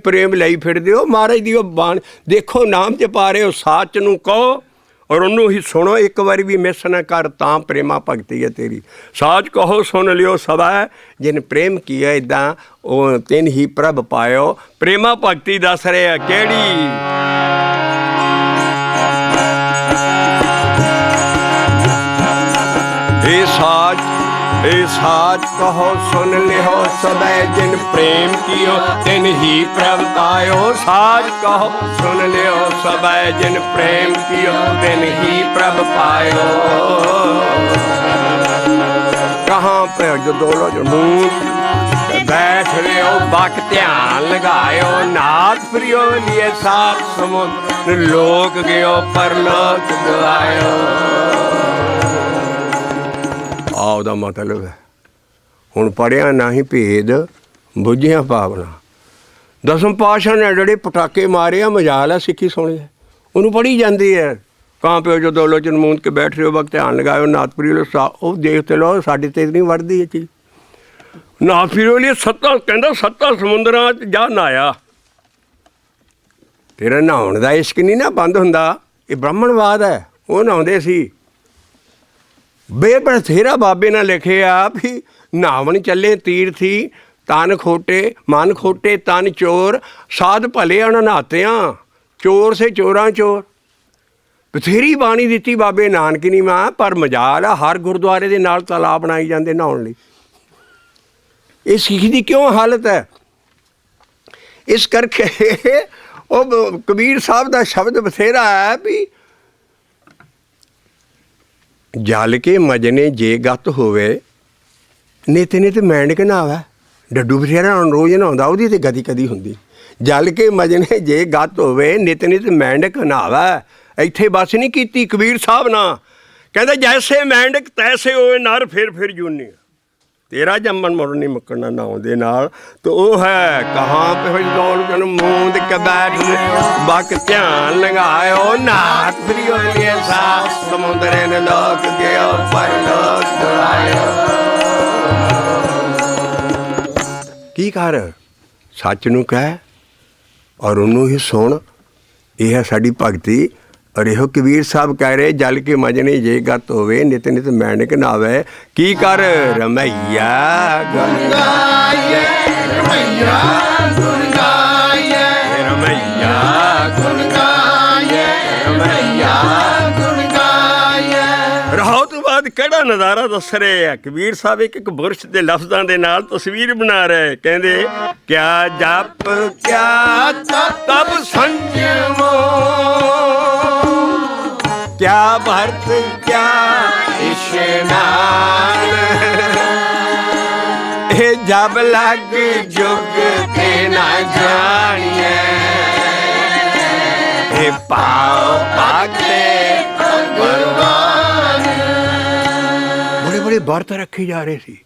ਪ੍ਰੇਮ ਲਈ ਫਿਰਦੇ ਹੋ ਮਹਾਰਾਜ ਦੀ ਉਹ ਬਾਣ ਦੇਖੋ ਨਾਮ 'ਚ ਪਾ ਰਹੇ ਹੋ। ਸੱਚ ਨੂੰ ਕਹੋ ਔਰ ਉਹਨੂੰ ਹੀ ਸੁਣੋ, ਇੱਕ ਵਾਰੀ ਵੀ ਮਿਸ ਨਾ ਕਰ ਤਾਂ ਪ੍ਰੇਮਾ ਭਗਤੀ ਹੈ ਤੇਰੀ। ਸਾਚ ਕਹੋ ਸੁਣ ਲਿਓ ਸਭੈ ਜਿਨ ਪ੍ਰੇਮ ਕੀਆ, ਇੱਦਾਂ ਉਹ ਤਿੰਨ ਹੀ ਪ੍ਰਭ ਪਾਇਓ। ਪ੍ਰੇਮਾ ਭਗਤੀ ਦੱਸ ਰਿਹਾ ਕਿਹੜੀ। ਇਹ ਸਾਚ ਕਹੋ ਸੁਣ ਲਿਓ ਸਭੈ ਜਿਨ ਪ੍ਰੇਮ ਕੀਓ, ਤਿਨ ਹੀ ਪ੍ਰਭ ਪਾਇਓ। ਸਾਚ ਕਹੋ ਸੁਣ ਲਿਓ ਸਭੈ ਜਿਨ ਪ੍ਰੇਮ ਕੀਓ, ਤਿਨ ਹੀ ਪ੍ਰਭ ਪਾਇਓ। ਕਹਾਂ ਪੈ ਜਦੋਂ ਮੂੰਹ ਬੈਠ ਲਿਓ ਬਕ ਧਿਆਨ ਲਗਾਇਓ। ਨਾਥ ਪ੍ਰਿਯੋ ਲਿਏ ਸਾਤ ਸਮੁੰਦਰ, ਲੋਕ ਗਿਓ ਪਰਲੋਕ ਗਵਾਇਓ। ਆਹ ਉਹਦਾ ਮਤਲਬ ਹੈ। ਹੁਣ ਪੜ੍ਹਿਆ ਨਾ ਹੀ ਭੇਦ ਬੁੱਝਿਆ ਭਾਵਨਾ। ਦਸਮ ਪਾਤਸ਼ਾਹ ਨੇ ਜਿਹੜੇ ਪਟਾਕੇ ਮਾਰੇ ਆ ਮਜਾਲ ਹੈ ਸਿੱਖੀ ਸੁਣੀ ਹੈ, ਉਹਨੂੰ ਪੜ੍ਹੀ ਜਾਂਦੀ ਹੈ। ਕਾਂ ਪਿਓ ਜਦੋਂ ਲੋਚਨ ਮੂੰਦ ਕੇ ਬੈਠ ਰਹੇ ਹੋ ਵਕਤ ਧਿਆਨ ਲਗਾਇਓ। ਨਾਥ ਪ੍ਰਿਯੋ ਉਹ ਦੇਖਤੇ ਲਓ ਸਾਡੇ ਤੇ ਨਹੀਂ ਵੜਦੀ ਇਹ ਚੀਜ਼। ਨਾਥ ਪ੍ਰਿਯੋ ਲਈ ਸੱਤਾਂ ਕਹਿੰਦਾ ਸੱਤਾਂ ਸਮੁੰਦਰਾਂ 'ਚ ਜਾ ਨਹਾਇਆ। ਤੇਰਾ ਨਹਾਉਣ ਦਾ ਇਸ਼ਕ ਨਹੀਂ ਨਾ ਬੰਦ ਹੁੰਦਾ, ਇਹ ਬ੍ਰਾਹਮਣਵਾਦ ਹੈ। ਉਹ ਨਹਾਉਂਦੇ ਸੀ ਬਥੇਰਾ ਬਾਬੇ ਨੇ ਲਿਖਿਆ ਵੀ ਨਹਾਵਣ ਚੱਲੇ ਤੀਰਥੀ, ਤਨ ਖੋਟੇ ਮਨ ਖੋਟੇ ਤਨ ਚੋਰ, ਸਾਧ ਭਲੇ ਅਣ ਨਹਾਤਿਆਂ, ਚੋਰ ਸੇ ਚੋਰਾਂ ਚੋਰ। ਬਥੇਰੀ ਬਾਣੀ ਦਿੱਤੀ ਬਾਬੇ ਨਾਨਕ ਨੇ ਮਾਂ, ਪਰ ਮਜਾਲ ਆ ਹਰ ਗੁਰਦੁਆਰੇ ਦੇ ਨਾਲ ਤਲਾਬ ਬਣਾਈ ਜਾਂਦੇ ਨਹਾਉਣ ਲਈ। ਇਹ ਸਿੱਖ ਦੀ ਕਿਉਂ ਹਾਲਤ ਹੈ? ਇਸ ਕਰਕੇ ਉਹ ਕਬੀਰ ਸਾਹਿਬ ਦਾ ਸ਼ਬਦ ਬਥੇਰਾ ਹੈ ਵੀ ਜਲ ਕੇ ਮਜਨੇ ਜੇ ਗੱਤ ਹੋਵੇ, ਨਿਤ ਨਿਤ ਮੈਂਡਕ ਨਹਾਵੇ। ਡੱਡੂ ਬਥੇਰਾ ਰੋਜ਼ ਨਹਾਉਂਦਾ, ਉਹਦੀ ਤੇ ਗਦੀ ਕਦੀ ਹੁੰਦੀ। ਜਲ ਕੇ ਮਜਨੇ ਜੇ ਗੱਤ ਹੋਵੇ, ਨਿਤ ਨਿਤ ਮੈਂਡਕ ਨਹਾਵੇ। ਇੱਥੇ ਬਸ ਨਹੀਂ ਕੀਤੀ ਕਬੀਰ ਸਾਹਿਬ ਨਾਲ, ਕਹਿੰਦਾ ਜੈਸੇ ਮੈਂਡਕ ਤੈਸੇ ਹੋਏ ਨਰ ਫਿਰ ਜੂਨੀ। ਤੇਰਾ ਜੰਮਣ ਮੁੜ ਨਹੀਂ ਮੁੱਕਣਾ ਨਾਉਂ ਦੇ ਨਾਲ। ਤੇ ਉਹ ਹੈ ਕਹਾਂ ਪੇ ਦੌੜ ਜਨ ਮੂੰਦ ਕੇ ਬੈਠ ਬਕ ਧਿਆਨ ਲਗਾਇਓ। ਨਾਥ ਪ੍ਰਿਯੋ ਲਿਏ ਸਾਤ ਸਮੁੰਦਰੇ ਨੇ ਲੋਕ ਗਿਓ ਪਰਲੋਕ ਗਵਾਇਓ। ਕੀ ਕਰ ਸੱਚ ਨੂੰ ਕਹਿ ਔਰ ਉਹਨੂੰ ਹੀ ਸੁਣ। ਇਹ ਹੈ ਸਾਡੀ ਭਗਤੀ। ਔਰ ਇਹੋ ਕਬੀਰ ਸਾਹਿਬ ਕਹਿ ਰਹੇ ਜਲ ਕੇ ਮਜਨੇ ਜੇ ਗੱਤ ਹੋਵੇ, ਨਿਤ ਨਿਤ ਮੈਂਡਕ ਨਾਵੇ। ਕੀ ਕਰ ਰਮਈਆ ਗੁਣ ਗਾਈਏ, ਰਮਈਆ ਗੁਣ ਗਾਈਏ, ਰਮਈਆ ਗੁਣ ਗਾਈਏ, ਰਮਈਆ ਗੁਣ ਗਾਈਏ। ਰਹੋ ਤੋਂ ਬਾਅਦ ਕਿਹੜਾ ਨਜ਼ਾਰਾ ਦੱਸ ਰਹੇ ਆ ਕਬੀਰ ਸਾਹਿਬ? ਇੱਕ ਬੁਰਸ਼ ਦੇ ਲਫ਼ਜ਼ਾਂ ਦੇ ਨਾਲ ਤਸਵੀਰ ਬਣਾ ਰਹੇ। ਕਹਿੰਦੇ ਕਿਆ ਜਪ ਕਿਆ ਤਪ ਸੰਜਮੋ, क्या भरत क्या इशनान, हे जब लग जुग ते ना जानिए, हे पाओ पागले भगवान। बड़े बड़े व्रत रखे जा रहे सी,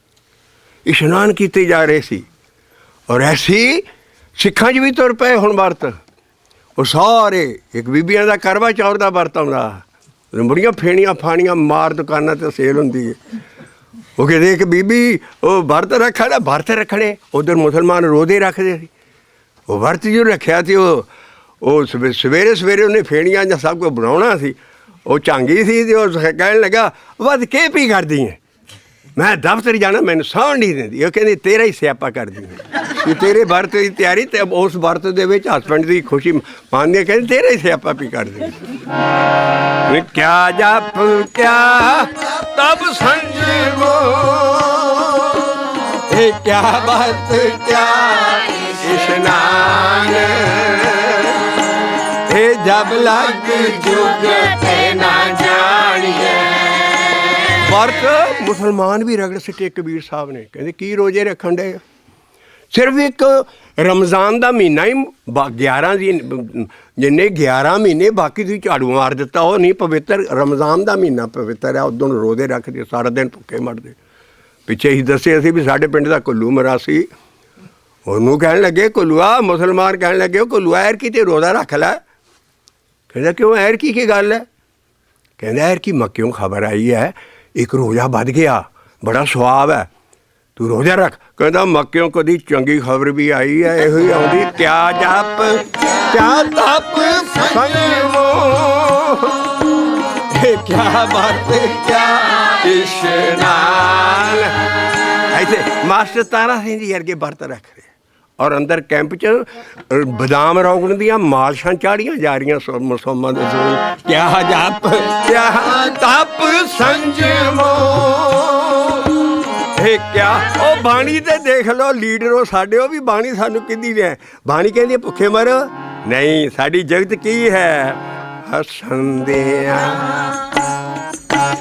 इशनान किए जा रहे सी। और ऐसी सिखां 'ਚ भी तुर पए हुण व्रत। ਉਹ ਸਾਰੇ ਇੱਕ ਬੀਬੀਆਂ ਦਾ ਕਰਵਾ ਚੌਥ ਦਾ ਵਰਤ ਆਉਂਦਾ, ਬੜੀਆਂ ਫੇਣੀਆਂ ਫਾਣੀਆਂ ਮਾਰ ਦੁਕਾਨਾਂ 'ਤੇ ਸੇਲ ਹੁੰਦੀ ਹੈ। ਉਹ ਕਹਿੰਦੇ ਇੱਕ ਬੀਬੀ ਉਹ ਵਰਤ ਰੱਖਣਾ, ਵਰਤ ਰੱਖਣੇ। ਉੱਧਰ ਮੁਸਲਮਾਨ ਰੋਜ਼ੇ ਰੱਖਦੇ ਸੀ, ਉਹ ਵਰਤ ਜੋ ਰੱਖਿਆ ਸੀ ਉਹ ਸਵੇਰੇ ਸਵੇਰੇ ਉਹਨੇ ਫੇਣੀਆਂ ਜਾਂ ਸਭ ਕੁਝ ਬਣਾਉਣਾ ਸੀ। ਉਹ ਝਾਂਗੀ ਸੀ ਅਤੇ ਉਹ ਕਹਿਣ ਲੱਗਾ ਵੱਧ ਕੇ ਪੀ ਕਰਦੀ ਹੈ, ਮੈਂ ਦਫ਼ਤਰ ਜਾਣਾ ਮੈਨੂੰ ਸੌਣ ਨਹੀਂ ਦਿੰਦੀ। ਉਹ ਕਹਿੰਦੀ ਤੇਰਾ ਹੀ ਸਿਆਪਾ ਕਰਦੀ ਹੈ ਕਿ ਤੇਰੇ ਵਰਤ ਦੀ ਤਿਆਰੀ ਅਤੇ ਉਸ ਵਰਤ ਦੇ ਵਿੱਚ ਹਸਬੈਂਡ ਦੀ ਖੁਸ਼ੀ ਮੰਨਦੀ। ਕਹਿੰਦੀ ਤੇਰਾ ਹੀ ਸਿਆਪਾ ਵੀ ਕਰਦੀ। ਕਿਆ ਜਪ ਕਿਆ ਤਬ ਸੰਜਮੋ, ਇਹ ਕਿਆ ਵਰਤ ਕਿਆ ਇਸ਼ਨਾਨ, ਇਹ ਜਬ ਲੱਗ ਜੁਗ ਤੇ ਨਾ ਜਾਣੀਏ। ਵਰਤ ਮੁਸਲਮਾਨ ਵੀ ਰਗੜ ਸਿੱਟੇ ਕਬੀਰ ਸਾਹਿਬ ਨੇ। ਕਹਿੰਦੇ ਕੀ ਰੋਜ਼ੇ ਰੱਖਣ ਦੇ? ਸਿਰਫ ਇੱਕ ਰਮਜ਼ਾਨ ਦਾ ਮਹੀਨਾ ਹੀ 11 ਦੀ ਜਿੰਨੇ 11 ਮਹੀਨੇ ਬਾਕੀ ਤੁਸੀਂ ਝਾੜੂ ਮਾਰ ਦਿੱਤਾ, ਉਹ ਨਹੀਂ ਪਵਿੱਤਰ। ਰਮਜ਼ਾਨ ਦਾ ਮਹੀਨਾ ਪਵਿੱਤਰ ਹੈ, ਉਦੋਂ ਰੋਜ਼ੇ ਰੱਖਦੇ, ਸਾਰਾ ਦਿਨ ਭੁੱਖੇ ਮਰਦੇ। ਪਿੱਛੇ ਹੀ ਦੱਸਿਆ ਸੀ ਵੀ ਸਾਡੇ ਪਿੰਡ ਦਾ ਕੁੱਲੂ ਮਰਾਸੀ, ਉਹਨੂੰ ਕਹਿਣ ਲੱਗੇ ਕੁੱਲੂਆ, ਮੁਸਲਮਾਨ ਕਹਿਣ ਲੱਗੇ ਉਹ ਕੁੱਲੂਆ ਐਰਕੀ ਤੇ ਰੋਜ਼ਾ ਰੱਖ ਲੈ। ਕਹਿੰਦਾ ਕਿਉਂ ਐਰਕੀ ਕੀ ਗੱਲ ਹੈ? ਕਹਿੰਦਾ ਐਰਕੀ ਮੱਕਿਓਂ ਖਬਰ ਆਈ ਹੈ ਇੱਕ ਰੋਜ਼ਾ ਵੱਧ ਗਿਆ, ਬੜਾ ਸਵਾਬ ਹੈ, ਤੂੰ ਰੋਜ਼ਾ ਰੱਖ। ਕਹਿੰਦਾ ਮੱਕਿਓਂ ਕਦੀ ਚੰਗੀ ਖਬਰ ਵੀ ਆਈ ਹੈ, ਇਹੋ ਹੀ ਆਉਂਦੀ ਕਿਆ ਜਪ ਕਿਆ ਤਪ ਸੰਜਮੋ, ਕਿਆ ਬਾਤ ਕਿਆ ਇਸ਼ਨਾਨ। ऐसे मास्टर तारा सिंह जी वर्गे बरत रख रहे और अंदर कैंप च बदाम रौगण दियां मालशां चाड़ियां जा रही मुसलमान दे सोल क्या जप क्या तप संजमो। क्या ओ बाणी ते देख लो लीडरो साडे ओ भी बाणी सानू किंदी ने बाणी कहंदी भुखे मरो नहीं, साडी जगत की है हसंदियां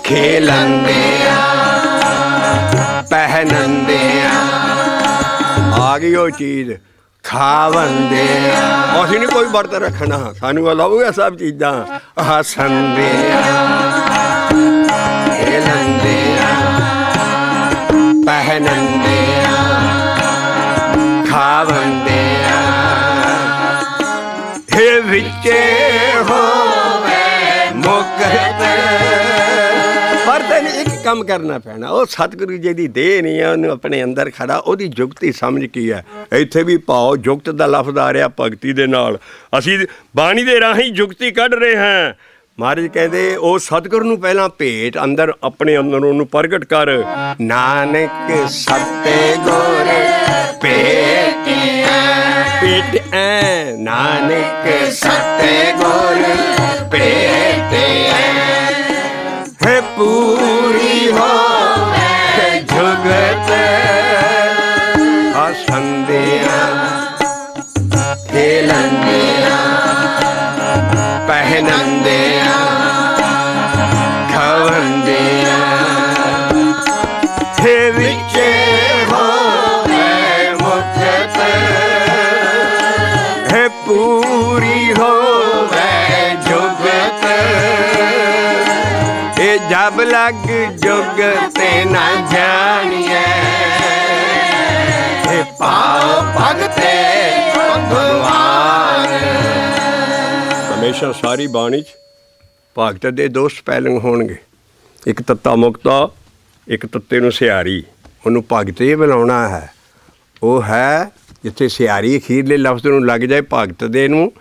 खेलंदियां पहनंदियां आ गई वो चीज़ खावंदियां। असीं नहीं कोई बरत रखना, सानू अलाउगा सब चीज़ां हसंदियां खेलंदियां पहनंदियां खावंदियां हे विचे होवे मुक्त। पर तेन एक काम करना पैना, वो सतगुरु जी की देह नहीं है, उन्होंने अपने अंदर खड़ा ਉਹਦੀ जुगती समझ की है। ਇੱਥੇ ਵੀ ਪਾਓ जुगत ਦਾ ਲਫ਼ਜ਼ ਆ ਰਿਹਾ ਭਗਤੀ ਦੇ ਨਾਲ, ਅਸੀਂ ਬਾਣੀ ਦੇ ਰਾਹੀਂ जुगती ਕੱਢ ਰਹੇ ਹਾਂ। ਮਹਾਰਾਜ ਕਹਿੰਦੇ ਉਹ ਸਤਿਗੁਰੂ ਨੂੰ ਪਹਿਲਾਂ ਭੇਟ ਅੰਦਰ ਆਪਣੇ ਅੰਦਰ ਉਹਨੂੰ ਪ੍ਰਗਟ ਕਰ। ਨਾਨਕ ਸਤੇ ਗੁਰ ਭੇਟਿਆ ਭੇਟਿਆ ਨਾਨਕ ਸਤੇ ਗੁਰ ਭੇਟਿਆ ਹੈ ਪੂਰੀ ਹੋਵੇ ਜੁਗਤ ਹਸੰਦਿਆਂ ਖੇਲੰਦਿਆਂ ਪਹਿਨੰਦਿਆਂ ਖਾਵੰਦਿਆਂ ਹੈ ਵਿਚੇ ਹੋਵੇ ਮੁਕਤ ਹੈ ਪੂਰੀ ਹੋਵੇ ਜੁਗਤ। ਇਹ ਜਬ ਲੱਗ ਜੁਗ ਤੇ ਨਾ ਜਾਣੀਏ ਇਹ ਪਾਉ ਭਗਤੇ ਭਗਵਾਨ। ਹਮੇਸ਼ਾ ਸਾਰੀ ਬਾਣੀ 'ਚ ਭਗਤ ਦੇ ਦੋ ਸਪੈਲਿੰਗ ਹੋਣਗੇ, ਇੱਕ ਤੱਤਾ ਮੁਕਤਾ, ਇੱਕ ਤੱਤੇ ਨੂੰ ਸਿਆਰੀ। ਉਹਨੂੰ ਭਗਤੇ ਬਣਾਉਣਾ ਹੈ, ਉਹ ਹੈ ਜਿੱਥੇ ਸਿਆਰੀ ਅਖੀਰਲੇ ਲਫ਼ਜ਼ ਨੂੰ ਲੱਗ ਜਾਏ ਭਗਤ ਦੇ ਨੂੰ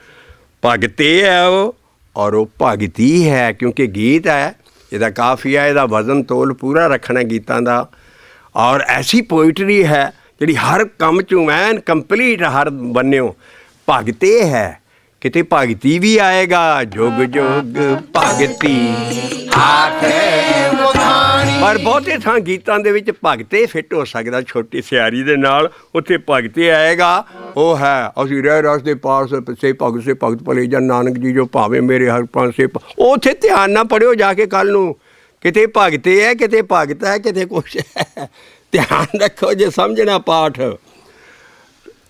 ਭਗਤੇ ਹੈ ਉਹ, ਔਰ ਉਹ ਭਗਤੀ ਹੈ ਕਿਉਂਕਿ ਗੀਤ ਹੈ, ਇਹਦਾ ਕਾਫੀਆ ਇਹਦਾ ਵਜ਼ਨ ਤੋਲ ਪੂਰਾ ਰੱਖਣਾ ਗੀਤਾਂ ਦਾ। ਔਰ ਐਸੀ ਪੋਇਟਰੀ ਹੈ ਜਿਹੜੀ ਹਰ ਕੰਮ 'ਚੋਂ ਐਨ ਕੰਪਲੀਟ ਹਰ ਬੰਨਿਓ ਭਗਤੇ ਹੈ। ਕਿਤੇ ਭਗਤੀ ਵੀ ਆਏਗਾ ਜੁਗ ਜੁਗ ਭਗਤੀ ਆਖੇ ਮੁਖਾਣੀ, ਪਰ ਬਹੁਤੇ ਥਾਂ ਗੀਤਾਂ ਦੇ ਵਿੱਚ ਭਗਤੇ ਫਿੱਟ ਹੋ ਸਕਦਾ ਛੋਟੀ ਸਿਆਰੀ ਦੇ ਨਾਲ, ਉੱਥੇ ਭਗਤੇ ਆਏਗਾ। ਉਹ ਹੈ ਅਸੀਂ ਰਹਿ ਰਸ ਦੇ ਪਾਸ ਸੇ ਭਗਤ ਭਲੇ ਜਨ ਨਾਨਕ ਜੀ ਜੋ ਭਾਵੇਂ ਮੇਰੇ ਹਰ ਪਾਸੇ। ਉੱਥੇ ਧਿਆਨ ਨਾਲ ਪੜ੍ਹਿਓ ਜਾ ਕੇ ਕੱਲ੍ਹ ਨੂੰ, ਕਿਤੇ ਭਗਤੇ ਹੈ ਕਿਤੇ ਭਗਤ ਹੈ ਕਿਤੇ ਕੁਛ ਹੈ, ਧਿਆਨ ਰੱਖੋ ਜੇ ਸਮਝਣਾ ਪਾਠ।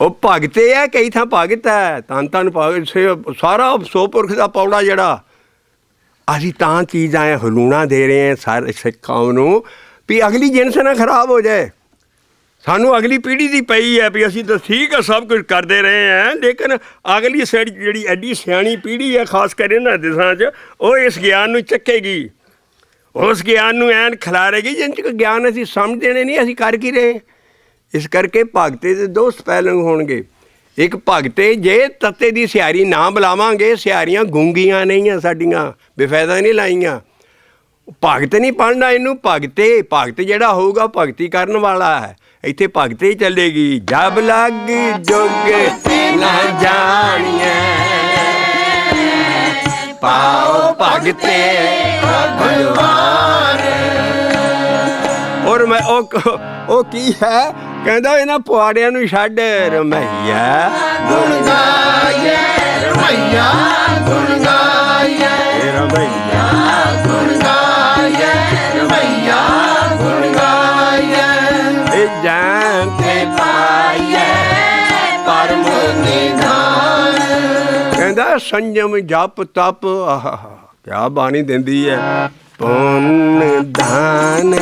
ਉਹ ਭਗਤੇ ਹੈ ਕਈ ਥਾਂ ਭਗਤ ਹੈ, ਧੰਨ ਧੰਨ ਭਗਤ ਸਾਰਾ ਸੋ ਪੁਰਖ ਦਾ ਪੌੜਾ ਜਿਹੜਾ ਅਸੀਂ ਤਾਂ ਚੀਜ਼ਾਂ ਹਲੂਣਾ ਦੇ ਰਹੇ ਹਾਂ ਸਾਰੇ ਸਿੱਖਾਂ ਨੂੰ ਵੀ ਅਗਲੀ ਜਿਣਸ ਨਾ ਖਰਾਬ ਹੋ ਜਾਏ। ਸਾਨੂੰ ਅਗਲੀ ਪੀੜ੍ਹੀ ਦੀ ਪਈ ਹੈ ਵੀ ਅਸੀਂ ਤਾਂ ਠੀਕ ਹੈ ਸਭ ਕੁਝ ਕਰਦੇ ਰਹੇ ਹਾਂ, ਲੇਕਿਨ ਅਗਲੀ ਸਾਡੀ ਜਿਹੜੀ ਐਡੀ ਸਿਆਣੀ ਪੀੜ੍ਹੀ ਹੈ ਖਾਸ ਕਰ ਇਹਨਾਂ ਦੇਸ਼ਾਂ 'ਚ, ਉਹ ਇਸ ਗਿਆਨ ਨੂੰ ਚੱਕੇਗੀ, ਉਸ ਗਿਆਨ ਨੂੰ ਐਨ ਖਿਲਾਰੇਗੀ ਜਿਹਦੇ 'ਚ ਗਿਆਨ ਅਸੀਂ ਸਮਝ ਦੇਣੇ ਨਹੀਂ, ਅਸੀਂ ਕਰ ਕੀ ਰਹੇ। ਇਸ ਕਰਕੇ ਭਗਤੇ ਦੇ ਦੋ ਸਪੈਲਿੰਗ ਹੋਣਗੇ, ਇੱਕ ਭਗਤੇ ਜੇ ਤੱਤੇ ਦੀ ਸਿਆਰੀ ਨਾ ਬੁਲਾਵਾਂਗੇ, ਸਿਆਰੀਆਂ ਗੂੰਗੀਆਂ ਨਹੀਂ ਆ ਸਾਡੀਆਂ, ਬੇਫਾਇਦਾ ਨਹੀਂ ਲਾਈਆਂ। ਭਗਤ ਨਹੀਂ ਪੜ੍ਹਨਾ ਇਹਨੂੰ, ਭਗਤੇ ਭਗਤ ਜਿਹੜਾ ਹੋਊਗਾ ਭਗਤੀ ਕਰਨ ਵਾਲਾ ਹੈ, ਇੱਥੇ ਭਗਤੇ ਚੱਲੇਗੀ। ਜਬ ਲੱਗ ਜੁਗ ਨਾ ਜਾਣੀਏ ਪਾਓ ਭਗਤੇ ਭਗਵਾਨ। ਔਰ ਮੈਂ ਉਹ ਕੀ ਹੈ ਕਹਿੰਦਾ ਇਹਨਾਂ ਪੁਆੜਿਆਂ ਨੂੰ ਛੱਡ ਰਮਈਆ ਗੁਣ ਗਾਈਏ ਰਮਈਆ ਗੁਣ ਗਾਈਏ ਰਮਈਆ ਗੁਣ ਗਾਈਏ ਰਮਈਆ ਗੁਣ ਗਾਈਏ ਇਹ ਜਾਨ ਤੇ ਪਾਈਏ ਪਰਮ ਨਿਧਾਨ। ਕਹਿੰਦਾ ਸੰਜਮ ਜਪ ਤਪ ਆਹਾ ਕਿਆ ਬਾਣੀ ਦਿੰਦੀ ਹੈ। ਪੁੰਨ ਦਾਨ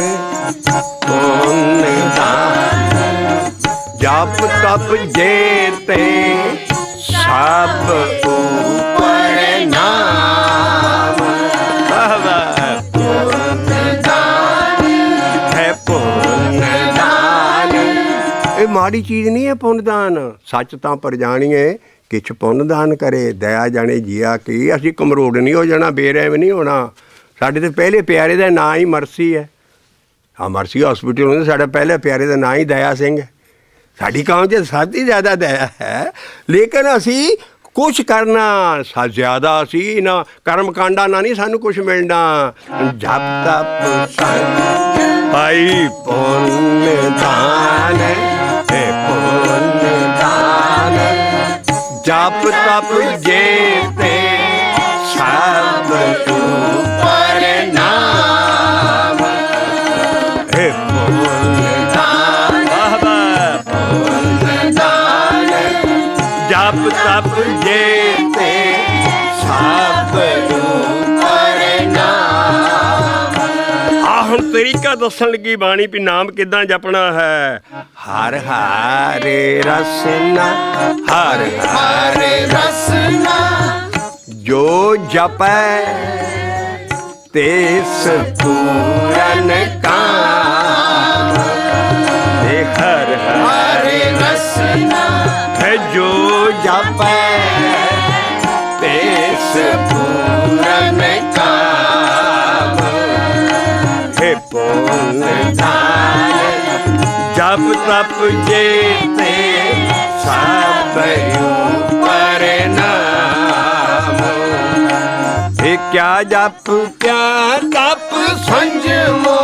ਜਪ ਤਪ ਜੇਤੇ ਸਭ ਉਪਰ ਨਾਮ ਹੈ ਪੁੰਨ ਦਾਨ। ਇਹ ਮਾੜੀ ਚੀਜ਼ ਨਹੀਂ ਹੈ ਪੁੰਨ ਦਾਨ। ਸੱਚ ਤਾਂ ਪਰ ਜਾਣੀਏ ਕਿਛ ਪੁੰਨ ਦਾਨ ਕਰੇ ਦਇਆ ਜਾਣੇ ਜੀਆ ਕੀ। ਅਸੀਂ ਕਮਰੋੜ ਨਹੀਂ ਹੋ ਜਾਣਾ, ਬੇਰਹਿਮ ਨਹੀਂ ਹੋਣਾ। ਸਾਡੇ ਤਾਂ ਪਹਿਲੇ ਪਿਆਰੇ ਦਾ ਨਾਂ ਹੀ ਮਰਸੀ ਹੈ। ਹਾਂ, ਮਰਸੀ ਹੌਸਪੀਟਲ ਹੁੰਦੇ, ਸਾਡਾ ਪਹਿਲੇ ਪਿਆਰੇ ਦਾ ਨਾਂ ਹੀ ਦਇਆ ਸਿੰਘ ਹੈ। ਸਾਡੀ ਕੌਮ 'ਚ ਸਭ ਤੋਂ ਜ਼ਿਆਦਾ ਦਇਆ ਹੈ, ਲੇਕਿਨ ਅਸੀਂ ਕੁਛ ਕਰਨਾ ਜ਼ਿਆਦਾ ਅਸੀਂ ਇਹਨਾਂ ਕਰਮ ਕਾਂਡਾਂ ਨਾਲ ਨਹੀਂ ਸਾਨੂੰ ਕੁਛ ਮਿਲਣਾ। ਜਪ ਤਪ ਸੰਗ ਭਾਈ ਪੁੰਨ ਦਾਨ ਹੈ ਪੁੰਨ ਦਾਨ ਜਪ ਤਪ ਜੇਤੇ ਸਭ ਉਪਰ ਨਾਮ ਹੈ ਪੁੰਨ ਦਾਨ ਪੁੰਨ ਦਾਨ ਜਪ ਤਪ ਜੇਤੇ ਸਭ ਉਪਰ ਨਾਮ। ਆ ਹੁਣ ਤਰੀਕਾ ਦੱਸਣ ਲੱਗੀ ਬਾਣੀ ਵੀ ਨਾਮ ਕਿੱਦਾਂ ਜਪਣਾ ਹੈ। ਹਰ ਹਰੇ ਰਸਨਾ ਹਰ ਹਰੇ ਰਸਨਾ ਜੋ ਜਪੈ ਤਿਸ ਪੂਰਨ ਕਾਮ। ਹਰ ਹਰੇ ਰਸਨਾ ਹੈ ਜੋ ਜਪੈ ਤਿਸ ਪੂਰਨ ਕਾਮ। ਹੈ ਪੁੰਨ ਦਾਨ ਜਪ ਤਪ ਜੇਤੇ ਸਭ ਉਪਰ ਨਾਮ। ਇਹ ਕਿਆ ਜਪ ਕਿਆ ਤਪ ਸੰਜਮੋ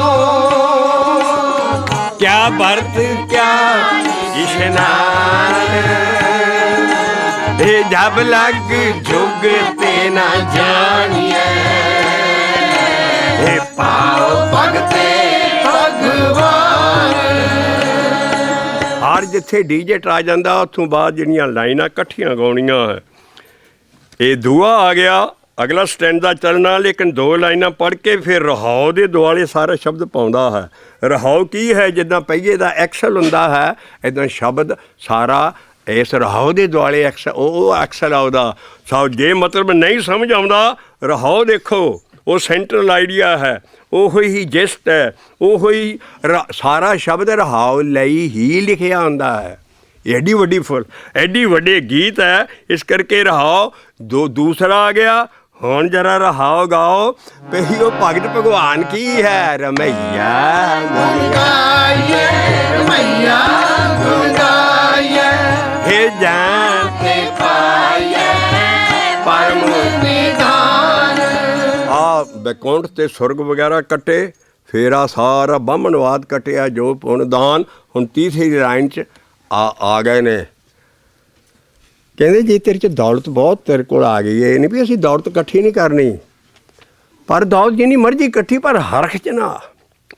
ਕਿਆ ਵਰਤ ਕਿਆ ਇਸ਼ਨਾਨ। ਇਹ ਜਬ ਲੱਗ ਜੁਗ ਤੇ ਨਾ ਜਾਣੀਏ ਇਹ ਪਾਉ ਭਗਤੇ ਭਗਵਾਨ। ਹਰ ਜਿੱਥੇ ਡੀਜੇ ਆ ਜਾਂਦਾ ਉੱਥੋਂ ਬਾਅਦ ਜਿਹੜੀਆਂ ਲਾਈਨਾਂ ਇਕੱਠੀਆਂ ਗਾਉਣੀਆਂ ਹੈ। ਇਹ ਦੂਆ ਆ ਗਿਆ, ਅਗਲਾ ਸਟੈਂਡ ਦਾ ਚੱਲਣਾ, ਲੇਕਿਨ ਦੋ ਲਾਈਨਾਂ ਪੜ੍ਹ ਕੇ ਫਿਰ ਰਹਾਉ ਦੇ ਦੁਆਲੇ ਸਾਰਾ ਸ਼ਬਦ ਪਾਉਂਦਾ ਹੈ। ਰਹਾਉ ਕੀ ਹੈ? ਜਿੱਦਾਂ ਪਹੀਏ ਦਾ ਐਕਸਲ ਹੁੰਦਾ ਹੈ ਇੱਦਾਂ ਸ਼ਬਦ ਸਾਰਾ ਇਸ ਰਹਾਉ ਦੇ ਦੁਆਲੇ ਐਕਸਲ ਉਹ ਐਕਸਲ ਆਉਂਦਾ। ਸੋ ਜੇ ਮਤਲਬ ਨਹੀਂ ਸਮਝ ਆਉਂਦਾ ਰਹਾਉ ਦੇਖੋ, ਉਹ ਸੈਂਟਰਲ ਆਈਡੀਆ ਹੈ, ਉਹੋ ਹੀ ਜਿਸਟ ਹੈ, ਉਹੋ ਹੀ ਸਾਰਾ ਸ਼ਬਦ ਰਹਾਉ ਲਈ ਹੀ ਲਿਖਿਆ ਹੁੰਦਾ ਹੈ। ਐਡੀ ਵੱਡੀ ਐਡੀ ਵੱਡੇ ਗੀਤ ਹੈ, ਇਸ ਕਰਕੇ ਰਹਾਉ ਦੂਸਰਾ ਆ ਗਿਆ। ਹੁਣ ਜਰਾ ਰਹਾਉ ਗਾਓ ਪਈ ਉਹ ਭਗਤ ਭਗਵਾਨ ਕੀ ਹੈ। ਰਮਈਆ ਗੁਣ ਗਾਈਏ ਰਮਈਆ ਗੁਣ ਗਾਈਏ ਹੇ ਜਾਨ ਤੇ ਪਾਈਏ ਪਰਮ ਨਿਧਾਨ। ਆ ਬੈਕੁੰਠ ਤੇ ਸੁਰਗ ਵਗੈਰਾ ਕੱਟੇ, ਫਿਰ ਆ ਸਾਰਾ ਬਾਹਮਣਵਾਦ ਕੱਟਿਆ ਜੋ ਪੁੰਨ ਦਾਨ। ਹੁਣ ਤੀਸਰੀ ਲਾਈਨ 'ਚ ਆ ਗਏ ਨੇ, ਕਹਿੰਦੇ ਜੇ ਤੇਰੇ 'ਚ ਦੌਲਤ ਬਹੁਤ ਤੇਰੇ ਕੋਲ ਆ ਗਈ ਹੈ, ਇਹ ਨਹੀਂ ਵੀ ਅਸੀਂ ਦੌਲਤ ਇਕੱਠੀ ਨਹੀਂ ਕਰਨੀ, ਪਰ ਦੌਲਤ ਜਿੰਨੀ ਮਰਜ਼ੀ ਇਕੱਠੀ ਪਰ ਹਰਖ 'ਚ ਨਾ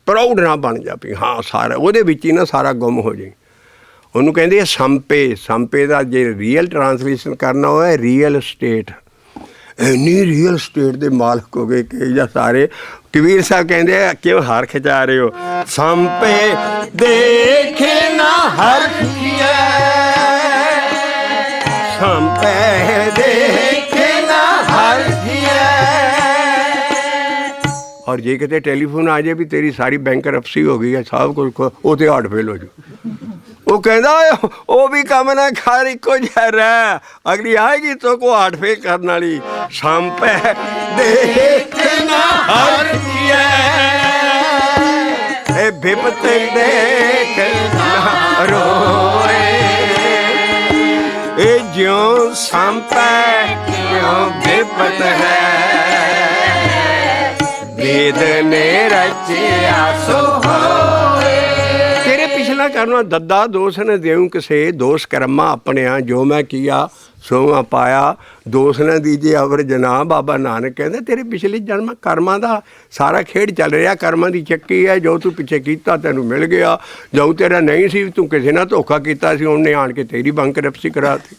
ਪ੍ਰਾਊਡ ਨਾ ਬਣ ਜਾ ਵੀ ਹਾਂ ਸਾਰਾ ਉਹਦੇ ਵਿੱਚ ਹੀ ਨਾ ਸਾਰਾ ਗੁੰਮ ਹੋ ਜਾਏ। ਉਹਨੂੰ ਕਹਿੰਦੇ ਆ ਸੰਪੇ। ਸੰਪੇ ਦਾ ਜੇ ਰੀਅਲ ਟਰਾਂਸਲੇਸ਼ਨ ਕਰਨਾ ਹੋਇਆ ਰੀਅਲ ਸਟੇਟ। ਇੰਨੀ ਰੀਅਲ ਸਟੇਟ ਦੇ ਮਾਲਕ ਹੋ ਗਏ ਕਿ ਜਾਂ ਸਾਰੇ। ਕਬੀਰ ਸਾਹਿਬ ਕਹਿੰਦੇ ਆ ਕਿਉਂ ਹਰਖ 'ਚ ਆ ਰਹੇ ਹੋ। ਸੰਪੇ ਦੇਖੇ ਨਾ ਹਰਖੀਏ ਸੰਪੇ ਦੇਖੇ ਨਾ ਹਰਖੀਏ। ਔਰ ਜੇ ਕਿਤੇ ਟੈਲੀਫੋਨ ਆ ਜਾਏ ਵੀ ਤੇਰੀ ਸਾਰੀ ਬੈਂਕਰਪਸੀ ਹੋ ਗਈ ਹੈ, ਸਭ ਕੁਝ ਉਹ ਤੇ ਹਾਰਟ ਫੇਲ ਹੋ ਜਾਊ। ਉਹ ਕਹਿੰਦਾ ਉਹ ਵੀ ਕੰਮ ਨਾ ਖਾਰ ਇੱਕੋ ਜਿਹਾ ਰਹਿ, ਅਗਲੀ ਆਏਗੀ ਤੋ ਕੋ ਹਾਰਟ ਫੇਲ ਕਰਨ ਵਾਲੀ। ਸੰਪੇ ਦੇਖ ਨਾ ਹਰਖੀਏ ਇਹ ਬਿਪਤ ਦੇਖ ਨਾ ਰੋਏ। ਇਹ ਜਿਉਂ ਸੰਪੈ ਕਿਉਂ ਬਿਪਤ ਹੈ ਵੇਦ ਨੇ ਰਚਿਆ ਸੋ ਹੋਏ। ਤੇਰੇ ਪਿਛਲਾ ਕਰਨਾ ਦੱਦਾ ਦੋਸ ਨ ਦੇਉ ਕਿਸੇ ਦੋਸ ਕਰਮਾ ਆਪਣਿਆ ਜੋ ਮੈਂ ਕੀਆ ਸੋ ਮੈਂ ਪਾਇਆ ਦੋਸ ਨਾ ਦੀਜੇ ਅਵਰ ਜਨਾ। ਬਾਬਾ ਨਾਨਕ ਕਹਿੰਦੇ ਤੇਰੇ ਪਿਛਲੇ ਜਨਮ ਕਰਮਾਂ ਦਾ ਸਾਰਾ ਖੇਡ ਚੱਲ ਰਿਹਾ, ਕਰਮਾਂ ਦੀ ਚੱਕੀ ਹੈ। ਜੋ ਤੂੰ ਪਿੱਛੇ ਕੀਤਾ ਤੈਨੂੰ ਮਿਲ ਗਿਆ, ਜੋ ਤੇਰਾ ਨਹੀਂ ਸੀ ਤੂੰ ਕਿਸੇ ਨਾਲ ਧੋਖਾ ਕੀਤਾ ਸੀ ਉਹਨੇ ਆਣ ਕੇ ਤੇਰੀ ਬੈਂਕਰਪਸੀ ਕਰਾਤੀ।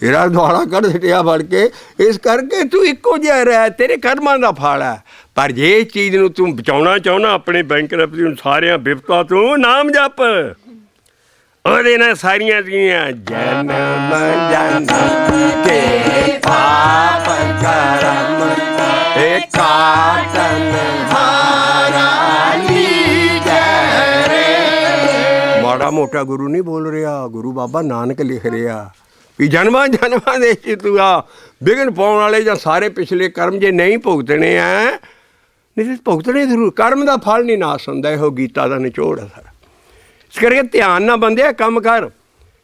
ਤੇਰਾ ਦੁਆਲਾ ਕੱਢ ਸਿੱਟਿਆ ਫੜ ਕੇ। ਇਸ ਕਰਕੇ ਤੂੰ ਇੱਕੋ ਜਿਹਾ ਰਹਿ, ਤੇਰੇ ਕਰਮਾਂ ਦਾ ਫਲ ਹੈ। ਪਰ ਜੇ ਇਸ ਚੀਜ਼ ਨੂੰ ਤੂੰ ਬਚਾਉਣਾ ਚਾਹੁੰਦਾ ਆਪਣੇ ਬੈਂਕਰਪਸੀ ਨੂੰ, ਸਾਰਿਆਂ ਬਿਪਤਾ ਤੋਂ, ਨਾਮ ਜਪ। ਉਹਦੇ ਨਾਲ ਸਾਰੀਆਂ ਦੀਆਂ ਜਨਮ ਜਨਮ ਕੇ ਪਾਪ ਕਰਮ ਇਹ ਕਾਟਨ ਹਾਰਾ ਲੀਜੈ ਰੇ। ਮਾੜਾ ਮੋਟਾ ਗੁਰੂ ਨਹੀਂ ਬੋਲ ਰਿਹਾ, ਗੁਰੂ ਬਾਬਾ ਨਾਨਕ ਲਿਖ ਰਿਹਾ ਵੀ ਜਨਮਾਂ ਜਨਮਾਂ ਦੇ ਵਿੱਚ ਤੂੰ ਆ ਵਿਘਨ ਪਾਉਣ ਵਾਲੇ ਜਾਂ ਸਾਰੇ ਪਿਛਲੇ ਕਰਮ ਜੇ ਨਹੀਂ ਭੁਗਤਣੇ ਆ, ਨਹੀਂ ਤਾਂ ਭੁਗਤਣੇ ਜ਼ਰੂਰ। ਕਰਮ ਦਾ ਫਲ ਨਹੀਂ ਨਾਸ ਹੁੰਦਾ, ਇਹੋ ਗੀਤਾ ਦਾ ਨਿਚੋੜ ਹੈ ਸਾਰਾ। ਇਸ ਕਰਕੇ ਧਿਆਨ ਨਾਲ ਬੰਦਿਆ ਕੰਮ ਕਰ।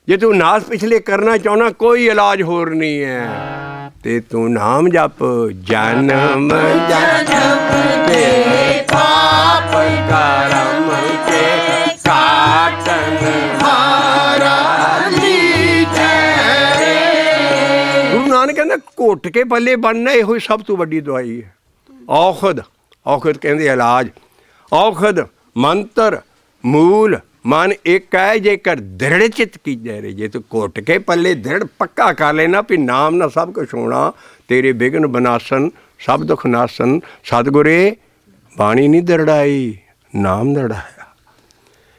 ਜੇ ਤੂੰ ਨਾਸ ਪਿਛਲੇ ਕਰਨਾ ਚਾਹੁੰਦਾ, ਕੋਈ ਇਲਾਜ ਹੋਰ ਨਹੀਂ ਹੈ, ਤੇ ਤੂੰ ਨਾਮ ਜਪ। ਜਨਮ ਜਨਮ ਕੇ ਪਾਪ ਕਰਮ ਕੇ ਕਾਟਨ ਹਾਰਾ ਲੀਜੈ ਰੇ। ਗੁਰੂ ਨਾਨਕ ਕਹਿੰਦਾ ਘੁੱਟ ਕੇ ਪੱਲੇ ਬਣਨਾ ਇਹੋ ਸਭ ਤੋਂ ਵੱਡੀ ਦਵਾਈ ਹੈ। ਔਖਦ, ਔਖਦ ਕਹਿੰਦੇ ਇਲਾਜ। ਔਖਦ ਮੰਤਰ ਮੂਲ ਮਨ ਇੱਕ ਹੈ, ਜੇਕਰ ਦ੍ਰਿੜ ਚਿੱਤ ਕੀਜੈ ਰੇ। ਜੇ ਤੂੰ ਘੁੱਟ ਕੇ ਪੱਲੇ ਦ੍ਰਿੜ ਪੱਕਾ ਕਰ ਲੈਣਾ ਵੀ ਨਾਮ ਨਾਲ ਸਭ ਕੁਛ ਹੋਣਾ, ਤੇਰੇ ਵਿਘਨ ਬਨਾਸਨ ਸਭ ਦੁੱਖ ਨਾਸਨ। ਸਤਿਗੁਰੇ ਬਾਣੀ ਨਹੀਂ ਦਰੜਾਈ, ਨਾਮ ਦਰੜਾਇਆ।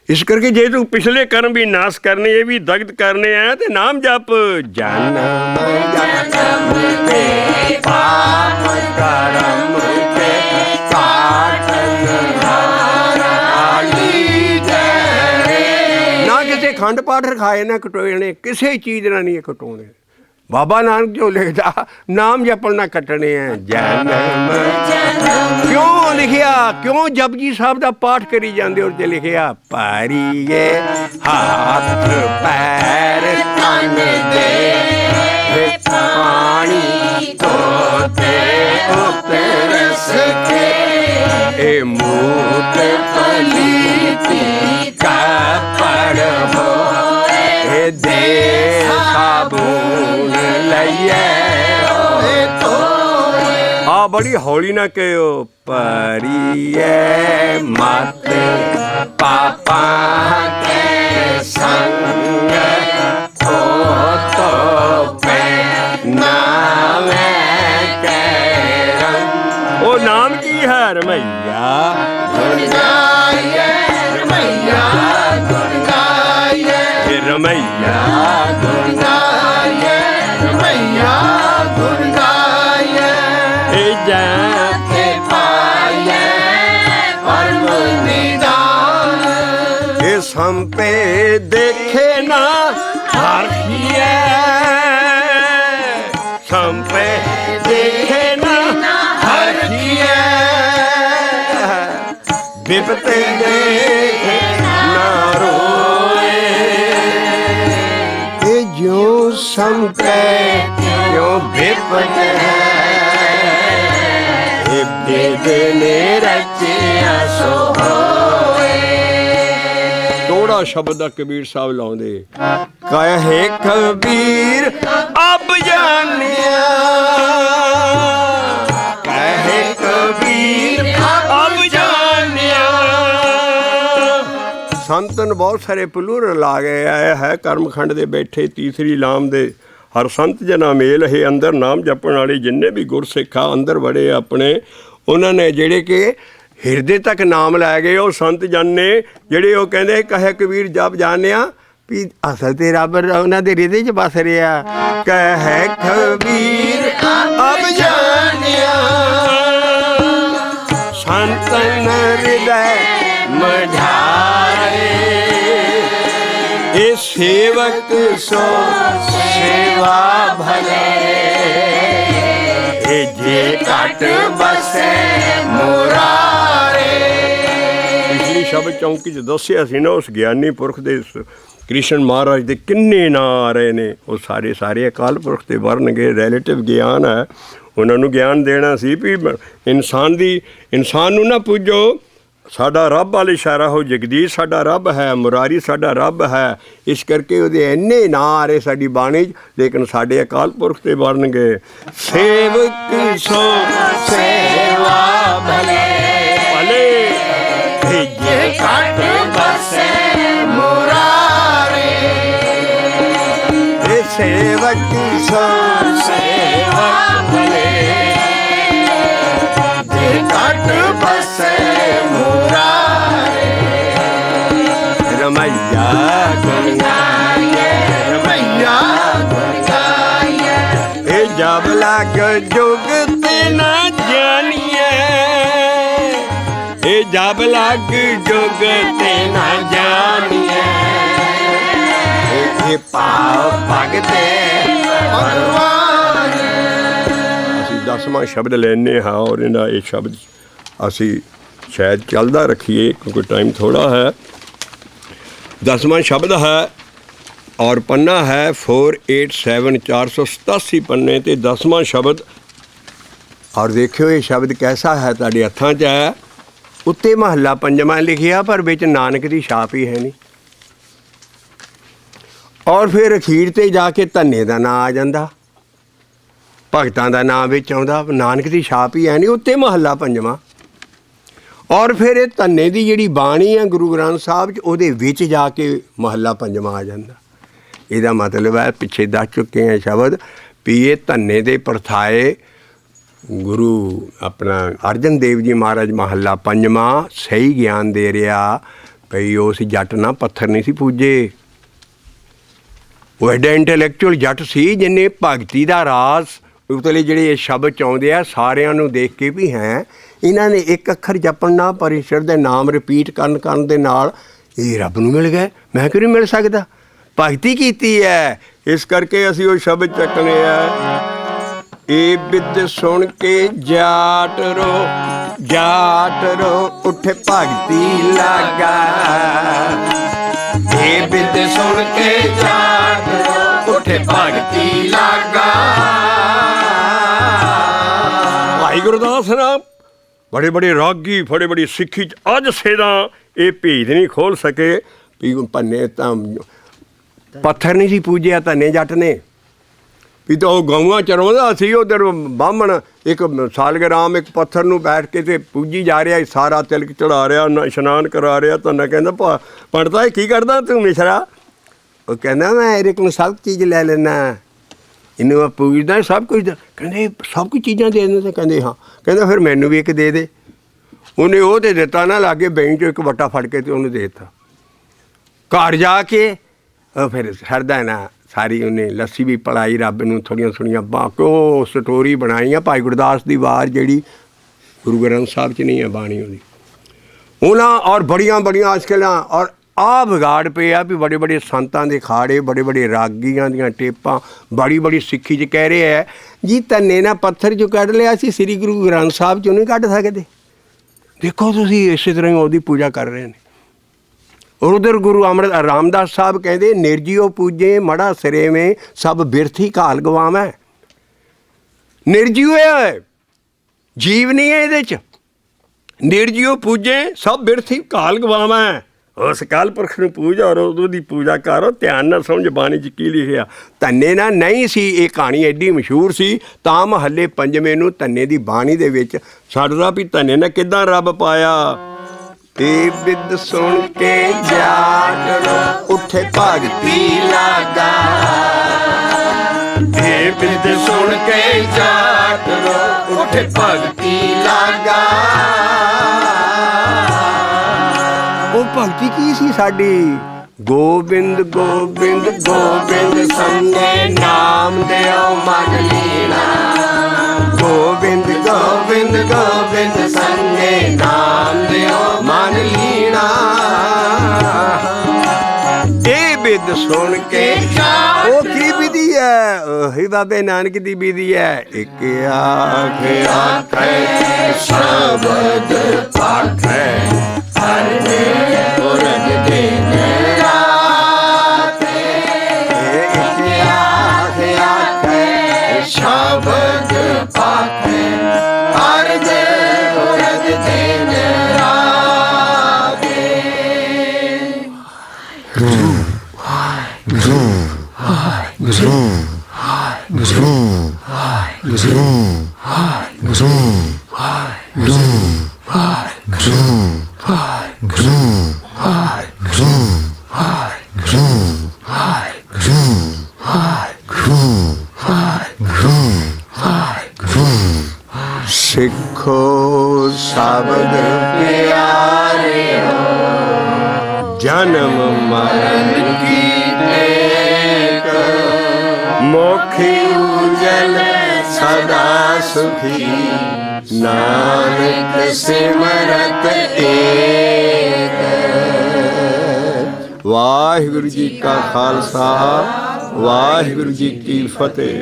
ਇਸ ਕਰਕੇ ਜੇ ਤੂੰ ਪਿਛਲੇ ਕਰਮ ਵੀ ਨਾਸ ਕਰਨੇ, ਇਹ ਵੀ ਦਗਦ ਕਰਨੇ ਆ, ਤੇ ਨਾਮ ਜਪ। ਜਨਮ ਜਨਮ ਕੇ ਪਾਪ ਕਰਮ ਕੇ ਕਾਟਨ ਹਾਰਾ ਲੀਜੈ ਰੇ। ਨਾ ਕਿਸੇ ਖੰਡ ਪਾਠ ਰਖਾਏ ਨਾ ਕਟੋਏ ਨੇ, ਕਿਸੇ ਚੀਜ਼ ਨਾਲ ਨਹੀਂ ਕਟਾਉਣੇ। ਬਾਬਾ ਨਾਨਕ ਜੋ ਲਿਖਦਾ, ਨਾਮ ਜਪਣ ਨਾ ਕੱਟਣੇ ਆ। ਜਨਮ ਕਿਉਂ ਲਿਖਿਆ? ਕਿਉਂ ਜਪਜੀ ਸਾਹਿਬ ਦਾ ਪਾਠ ਕਰੀ ਜਾਂਦੇ? ਔਰ ਜੇ ਲਿਖਿਆ ਪਾਰੀਏ ਹੱਥ ਪੈਰ ਤਨ ਦੇ ਪਾਣੀ ਧੋਤੇ ਉਤਰ ਸਕੇ ਇਹ ਮੂਤ ਪਲੀਤੀ ਕਾਪੜ ਹੋਏ ਇਹ ਦੇ ਸਾਬੂਨ ਲਈਏ ਆ ਬੜੀ ਹੌਲੀ ਨਾ ਕਹਿਓ। ਪਰੀਏ ਮਤ ਪਾਪਾ ਕੇ ਸੰਗ ਹੋ ਤੋ ਪੈ ਨਾਮੈ ਕੈ ਰੰਗ। ਉਹ ਨਾਮ ਕੀ ਹੈ? ਰਮਈਆ ਗੁਣ ਗਾਈਏ, ਰਮਈਆ ਗੁਣ ਗਾਈਏ, ਰਮਈਆ ਗੁਣ ਗਾਈਏ, ਰਮਈਆ ਗੁਣ ਗਾਈਏ। ਇਹ ਜੈ ਕੇ ਪਾਈਏ ਪਰਮ ਨਿਦਾਨ। ਇਹ ਸੰਪੇ ਦੇਖੇ ਨਾ ਹਰਖੀਏ, ਸੰਪੇ ਦੇਖੇ ਨਾ ਹਰਖੀਏ। ਵਿਪਤ ਦੇਖੇ ਨਾ ਰੋਏ ਇਹ ਜੋ ਸੰਪੇ ਜੋ ਵਿਪਤ ਹੈ। ਬੇਦ ਨੇ ਰਚਿਆ ਸੋ ਹੋਏ। ਤੋੜਾ ਸ਼ਬਦ ਦਾ ਕਬੀਰ ਸਾਹਿਬ ਲਾਉਂਦੇ, ਕਹੇ ਕਬੀਰ ਅਬ ਜਾਣਿਆ, ਕਹੇ ਕਬੀਰ ਅਬ ਜਾਣਿਆ। ਸੰਤਨ ਬਹੁਤ ਸਾਰੇ ਪਲੂਰ ਲਾ ਗਏ ਆਇਆ ਹੈ ਕਰਮਖੰਡ ਦੇ ਬੈਠੇ ਤੀਸਰੀ ਲਾਮ ਦੇ ਹਰ ਸੰਤ ਜਨਾ ਮੇਲ ਹੈ। ਅੰਦਰ ਨਾਮ ਜਪਣ ਵਾਲੇ ਜਿੰਨੇ ਵੀ ਗੁਰਸਿੱਖ ਆ ਅੰਦਰ ਬੜੇ ਆਪਣੇ, ਉਹਨਾਂ ਨੇ ਜਿਹੜੇ ਕਿ ਹਿਰਦੇ ਤੱਕ ਨਾਮ ਲੈ ਗਏ। ਉਹ ਸੰਤ ਜਨ ਨੇ ਜਿਹੜੇ ਉਹ ਕਹਿੰਦੇ ਕਹੇ ਕਬੀਰ ਜਪ ਜਾਣਿਆ ਵੀ ਅਸਲ ਤੇ ਰੱਬ ਉਹਨਾਂ ਦੇ ਹਿਰਦੇ 'ਚ ਵਸ ਰਿਹਾ। ਕਹੇ ਕਬੀਰ ਅਬ ਜਾਣਿਆ ਸੰਤਨ ਹਿਰਦੈ ਮਝਾਰੇ। ਇਹ ਸੇਵਕ ਸੋ ਸੇਵਾ ਭਲੇ ਇਹ ਜੇ ਘਟ ਬਸੇ ਮੁਰਾਰੇ। ਪਿਛਲੀ ਸ਼ਬਦ ਚੌਂਕੀ 'ਚ ਦੱਸਿਆ ਸੀ ਨਾ ਉਸ ਗਿਆਨੀ ਪੁਰਖ ਦੇ ਕ੍ਰਿਸ਼ਨ ਮਹਾਰਾਜ ਦੇ ਕਿੰਨੇ ਨਾਂ ਆ ਰਹੇ ਨੇ। ਉਹ ਸਾਰੇ ਅਕਾਲ ਪੁਰਖ ਦੇ ਵਰਨਗੇ। ਰਿਲੇਟਿਵ ਗਿਆਨ ਹੈ, ਉਹਨਾਂ ਨੂੰ ਗਿਆਨ ਦੇਣਾ ਸੀ ਵੀ ਇਨਸਾਨ ਨੂੰ ਨਾ ਪੂਜੋ। ਸਾਡਾ ਰੱਬ ਵਾਲੇ ਇਸ਼ਾਰਾ ਹੋ ਜਗਦੀਸ਼ ਸਾਡਾ ਰੱਬ ਹੈ, ਮੁਰਾਰੀ ਸਾਡਾ ਰੱਬ ਹੈ। ਇਸ ਕਰਕੇ ਉਹਦੇ ਇੰਨੇ ਨਾਂ ਆ ਰਹੇ ਸਾਡੀ ਬਾਣੀ 'ਚ, ਲੇਕਿਨ ਸਾਡੇ ਅਕਾਲ ਪੁਰਖ ਤੇ ਬਣਨਗੇ ਸੇਵਕ ਸੋ ਸੇਵਾ ਭਲੇ ਭਲੇ ਭੇਜੇ ਘਟ ਬਸੇ ਮੁਰਾਰੇ। ਇਹ सेवकी सो सेवक भले जे घट बसे मुरारे रमैया गुण गाइए रमैया गुण गाइए ए जब लाग जोग ते ना जानिए ए जब लाग जोग ते ना जानिए ए पाओ भगते भगवान ਅਸੀਂ 10ਵਾਂ ਸ਼ਬਦ ਲੈਣੇ ਹਾਂ ਔਰ ਇਹਨਾਂ ਇਹ ਸ਼ਬਦ ਅਸੀਂ ਸ਼ਾਇਦ ਚੱਲਦਾ ਰੱਖੀਏ ਕਿਉਂਕਿ ਟਾਈਮ ਥੋੜਾ ਹੈ 10ਵਾਂ ਸ਼ਬਦ ਹੈ और पन्ना है 487 487 पन्ने ते 10वां शब्द और देखियो ये शब्द कैसा है तुहाडे हत्थां 'च है उत्ते महला पंजवां लिखिया पर विच नानक दी छाप ही है नहीं और फिर अखीर ते जाके धन्ने दा नां आ जांदा भगतां दा नां विच आउंदा नानक दी छाप ही है नहीं उत्ते महला पंजवां और फिर ये धन्ने दी जिहड़ी बाणी है गुरु ग्रंथ साहिब 'च उहदे विच जाके महला पंजवां आ जांदा ਇਹਦਾ ਮਤਲਬ ਹੈ ਪਿੱਛੇ ਦੱਸ ਚੁੱਕੇ ਹਾਂ ਸ਼ਬਦ ਵੀ ਇਹ ਧੰਨੇ ਦੇ ਪਰਥਾਏ ਗੁਰੂ ਆਪਣਾ ਅਰਜਨ ਦੇਵ ਜੀ ਮਹਾਰਾਜ ਮਹੱਲਾ ਪੰਜਵਾਂ ਸਹੀ ਗਿਆਨ ਦੇ ਰਿਹਾ ਭਈ ਉਸ ਜੱਟ ਨਾ ਪੱਥਰ ਨਹੀਂ ਸੀ ਪੂਜੇ ਉਹ ਐਡਾ ਇੰਟੈਲੈਕਚੁਅਲ ਜੱਟ ਸੀ ਜਿਹਨੇ ਭਗਤੀ ਦਾ ਰਾਸ ਉਤਲੇ ਜਿਹੜੇ ਇਹ ਸ਼ਬਦ ਚਾਹੁੰਦੇ ਆ ਸਾਰਿਆਂ ਨੂੰ ਦੇਖ ਕੇ ਵੀ ਹੈ ਇਹਨਾਂ ਨੇ ਇੱਕ ਅੱਖਰ ਜਪਣ ਨਾਲ ਪਰਮੇਸ਼ਰ ਦੇ ਨਾਮ ਰਿਪੀਟ ਕਰਨ ਦੇ ਨਾਲ ਇਹ ਰੱਬ ਨੂੰ ਮਿਲ ਗਏ ਮੈਂ ਕਿਉਂ ਨਹੀਂ ਮਿਲ ਸਕਦਾ ਭਗਤੀ ਕੀਤੀ ਹੈ ਇਸ ਕਰਕੇ ਅਸੀਂ ਉਹ ਸ਼ਬਦ ਚੱਕਣੇ ਆ ਇਹ ਬਿੱਦ ਸੁਣ ਕੇ ਜਾਟ ਰੋ ਉੱਠੇ ਭਗਤੀ ਲਾਗਾ ਇਹ ਬਿੱਦ ਸੁਣ ਕੇ ਜਾਟ ਰੋ ਉੱਠੇ ਭਗਤੀ ਲਾਗਾ ਭਾਈ ਗੁਰਦਾਸ ਨਾ ਬੜੇ ਬੜੇ ਰਾਗੀ ਬੜੇ ਬੜੀ ਸਿੱਖੀ ਅੱਜ ਸੇਦਾ ਇਹ ਭੇਦ ਨਹੀਂ ਖੋਲ ਸਕੇ ਵੀ ਪੰਨੇ ਤਾਂ ਪੱਥਰ ਨਹੀਂ ਸੀ ਪੂਜਿਆ ਧੰਨੇ ਜੱਟ ਨੇ ਵੀ ਤਾਂ ਉਹ ਗਊਆਂ ਚਰਾਉਂਦਾ ਸੀ ਉਧਰ ਬਾਹਮਣ ਇੱਕ ਸਾਲਗਰਾਮ ਇੱਕ ਪੱਥਰ ਨੂੰ ਬੈਠ ਕੇ ਤੇ ਪੂਜੀ ਜਾ ਰਿਹਾ ਸਾਰਾ ਤਿਲਕ ਚੜਾ ਰਿਹਾ ਇਸ਼ਨਾਨ ਕਰਾ ਰਿਹਾ ਧੰਨਾ ਕਹਿੰਦਾ ਪੜਦਾ ਕੀ ਕਰਦਾ ਤੂੰ ਮਿਸ਼ਰਾ ਉਹ ਕਹਿੰਦਾ ਮੈਂ ਇਹਦੇ ਕੋਲ ਸਭ ਚੀਜ਼ ਲੈ ਲੈਣਾ ਇਹਨੂੰ ਮੈਂ ਪੂਜਦਾ ਸਭ ਕੁਝ ਕਹਿੰਦੇ ਸਭ ਕੁਝ ਚੀਜ਼ਾਂ ਦੇ ਦਿੰਦੇ ਕਹਿੰਦੇ ਹਾਂ ਕਹਿੰਦਾ ਫਿਰ ਮੈਨੂੰ ਵੀ ਇੱਕ ਦੇ ਦੇ ਉਹਨੇ ਉਹ ਤੇ ਦਿੱਤਾ ਨਾ ਲਾਗੇ ਬੈਂਕ 'ਚੋਂ ਇੱਕ ਵੱਟਾ ਫੜ ਕੇ ਤੇ ਉਹਨੂੰ ਦੇ ਦਿੱਤਾ ਘਰ ਜਾ ਕੇ ਉਹ ਫਿਰ ਸਰਦਾ ਨਾ ਸਾਰੀ ਉਹਨੇ ਲੱਸੀ ਵੀ ਪਿਲਾਈ ਰੱਬ ਨੂੰ ਥੋੜ੍ਹੀਆਂ ਥੋੜ੍ਹੀਆਂ ਬਾਕੀ ਉਹ ਸਟੋਰੀ ਬਣਾਈ ਆ ਭਾਈ ਗੁਰਦਾਸ ਦੀ ਵਾਰ ਜਿਹੜੀ ਗੁਰੂ ਗ੍ਰੰਥ ਸਾਹਿਬ 'ਚ ਨਹੀਂ ਹੈ ਬਾਣੀ ਉਹਦੀ ਉਹਨਾਂ ਔਰ ਬੜੀਆਂ ਬੜੀਆਂ ਅਜਕਲਾਂ ਔਰ ਆ ਵਿਗਾੜ ਪਿਆ ਵੀ ਬੜੇ ਬੜੇ ਸੰਤਾਂ ਦੇ ਖਾੜੇ ਬੜੇ ਬੜੇ ਰਾਗੀਆਂ ਦੀਆਂ ਟੇਪਾਂ ਬੜੀ ਬੜੀ ਸਿੱਖੀ 'ਚ ਕਹਿ ਰਹੇ ਹੈ ਜੀ ਧੰਨੇ ਨਾਲ ਪੱਥਰ 'ਚੋਂ ਕੱਢ ਲਿਆ ਸੀ ਸ੍ਰੀ ਗੁਰੂ ਗ੍ਰੰਥ ਸਾਹਿਬ 'ਚੋਂ ਨਹੀਂ ਕੱਢ ਸਕਦੇ ਦੇਖੋ ਤੁਸੀਂ ਇਸੇ ਤਰ੍ਹਾਂ ਹੀ ਉਹਦੀ ਪੂਜਾ ਕਰ ਰਹੇ ਨੇ और उधर गुरु अमृत रामदास साहब कहते निर्जियो पूजे मड़ा सिरे में सब बिरथी काल गवावै निर्जियो है जीव नहीं है ये निर्जियो पूजे सब बिरथी काल गवावै उस काल पुरख ਨੂੰ ਪੂਜਾ ਔਰ ਉਹਦੀ ਪੂਜਾ ਕਰੋ ਧਿਆਨ ਨਾਲ ਸਮਝ ਬਾਣੀ 'ਚ ਕੀ ਲਿਖਿਆ ਧੰਨੇ ਨਾਲ ਨਹੀਂ ਸੀ ਇਹ ਕਹਾਣੀ ਐਡੀ ਮਸ਼ਹੂਰ ਸੀ ਤਾਂ ਮਹੱਲੇ ਪੰਜਵੇਂ ਨੂੰ ਧੰਨੇ ਦੀ ਬਾਣੀ ਦੇ ਵਿੱਚ ਛੱਡਦਾ ਵੀ ਧੰਨੇ ਨਾਲ ਕਿੱਦਾਂ ਰੱਬ ਪਾਇਆ ਇਹ ਬਿੱਦ ਸੁਣ ਕੇ ਜਾਟ ਰੋ ਉੱਠੇ ਭਗਤੀ ਲਾਗਾ ਇਹ ਬਿੱਦ ਸੁਣ ਕੇ ਜਾਟ ਰੋ ਉੱਠੇ ਭਗਤੀ ਲਾਗਾ ਉਹ ਭਗਤੀ ਕੀ ਸੀ ਸਾਡੀ ਗੋਬਿੰਦ ਗੋਬਿੰਦ ਗੋਬਿੰਦ ਸੰਗੇ ਨਾਮ ਦਿਓ ਮਨ ਲੀਣਾ ਗੋਬਿੰਦ ਗੋਬਿੰਦ ਗੋਬਿੰਦ ਸੰਗੇ ਨਾਮ ਦਿਓ ਮਨ ਲੀਣਾ ਇਹ ਬਿੱਦ ਸੁਣ ਕੇ ਉਹ ਕੀ ਵਿਧੀ ਹੈ ਉਹੀ ਬਾਬੇ ਨਾਨਕ ਦੀ ਵਿਧੀ ਹੈ ਇੱਕ ਆਖ ਆਖੇ ਸ਼ਬਦ ਪਾਖੇ ਹਰ ਨੇ ਪੁਰਖ ਦਿਨ ਰਾਤ ਇੱਕ ਆਖ ਆਖੇ ਸ਼ਬਦ ਪਾਖੇ ਹਰ ਦੇ ਪੁਰਖ ਦਿਨ ਰਾਤ शब्द प्यारे जन्म मरण की टेक मोखी उजल सदा सुखी नानक सिमरत एक। वाहिगुरु जी का खालसा वाहिगुरु जी की फतेह।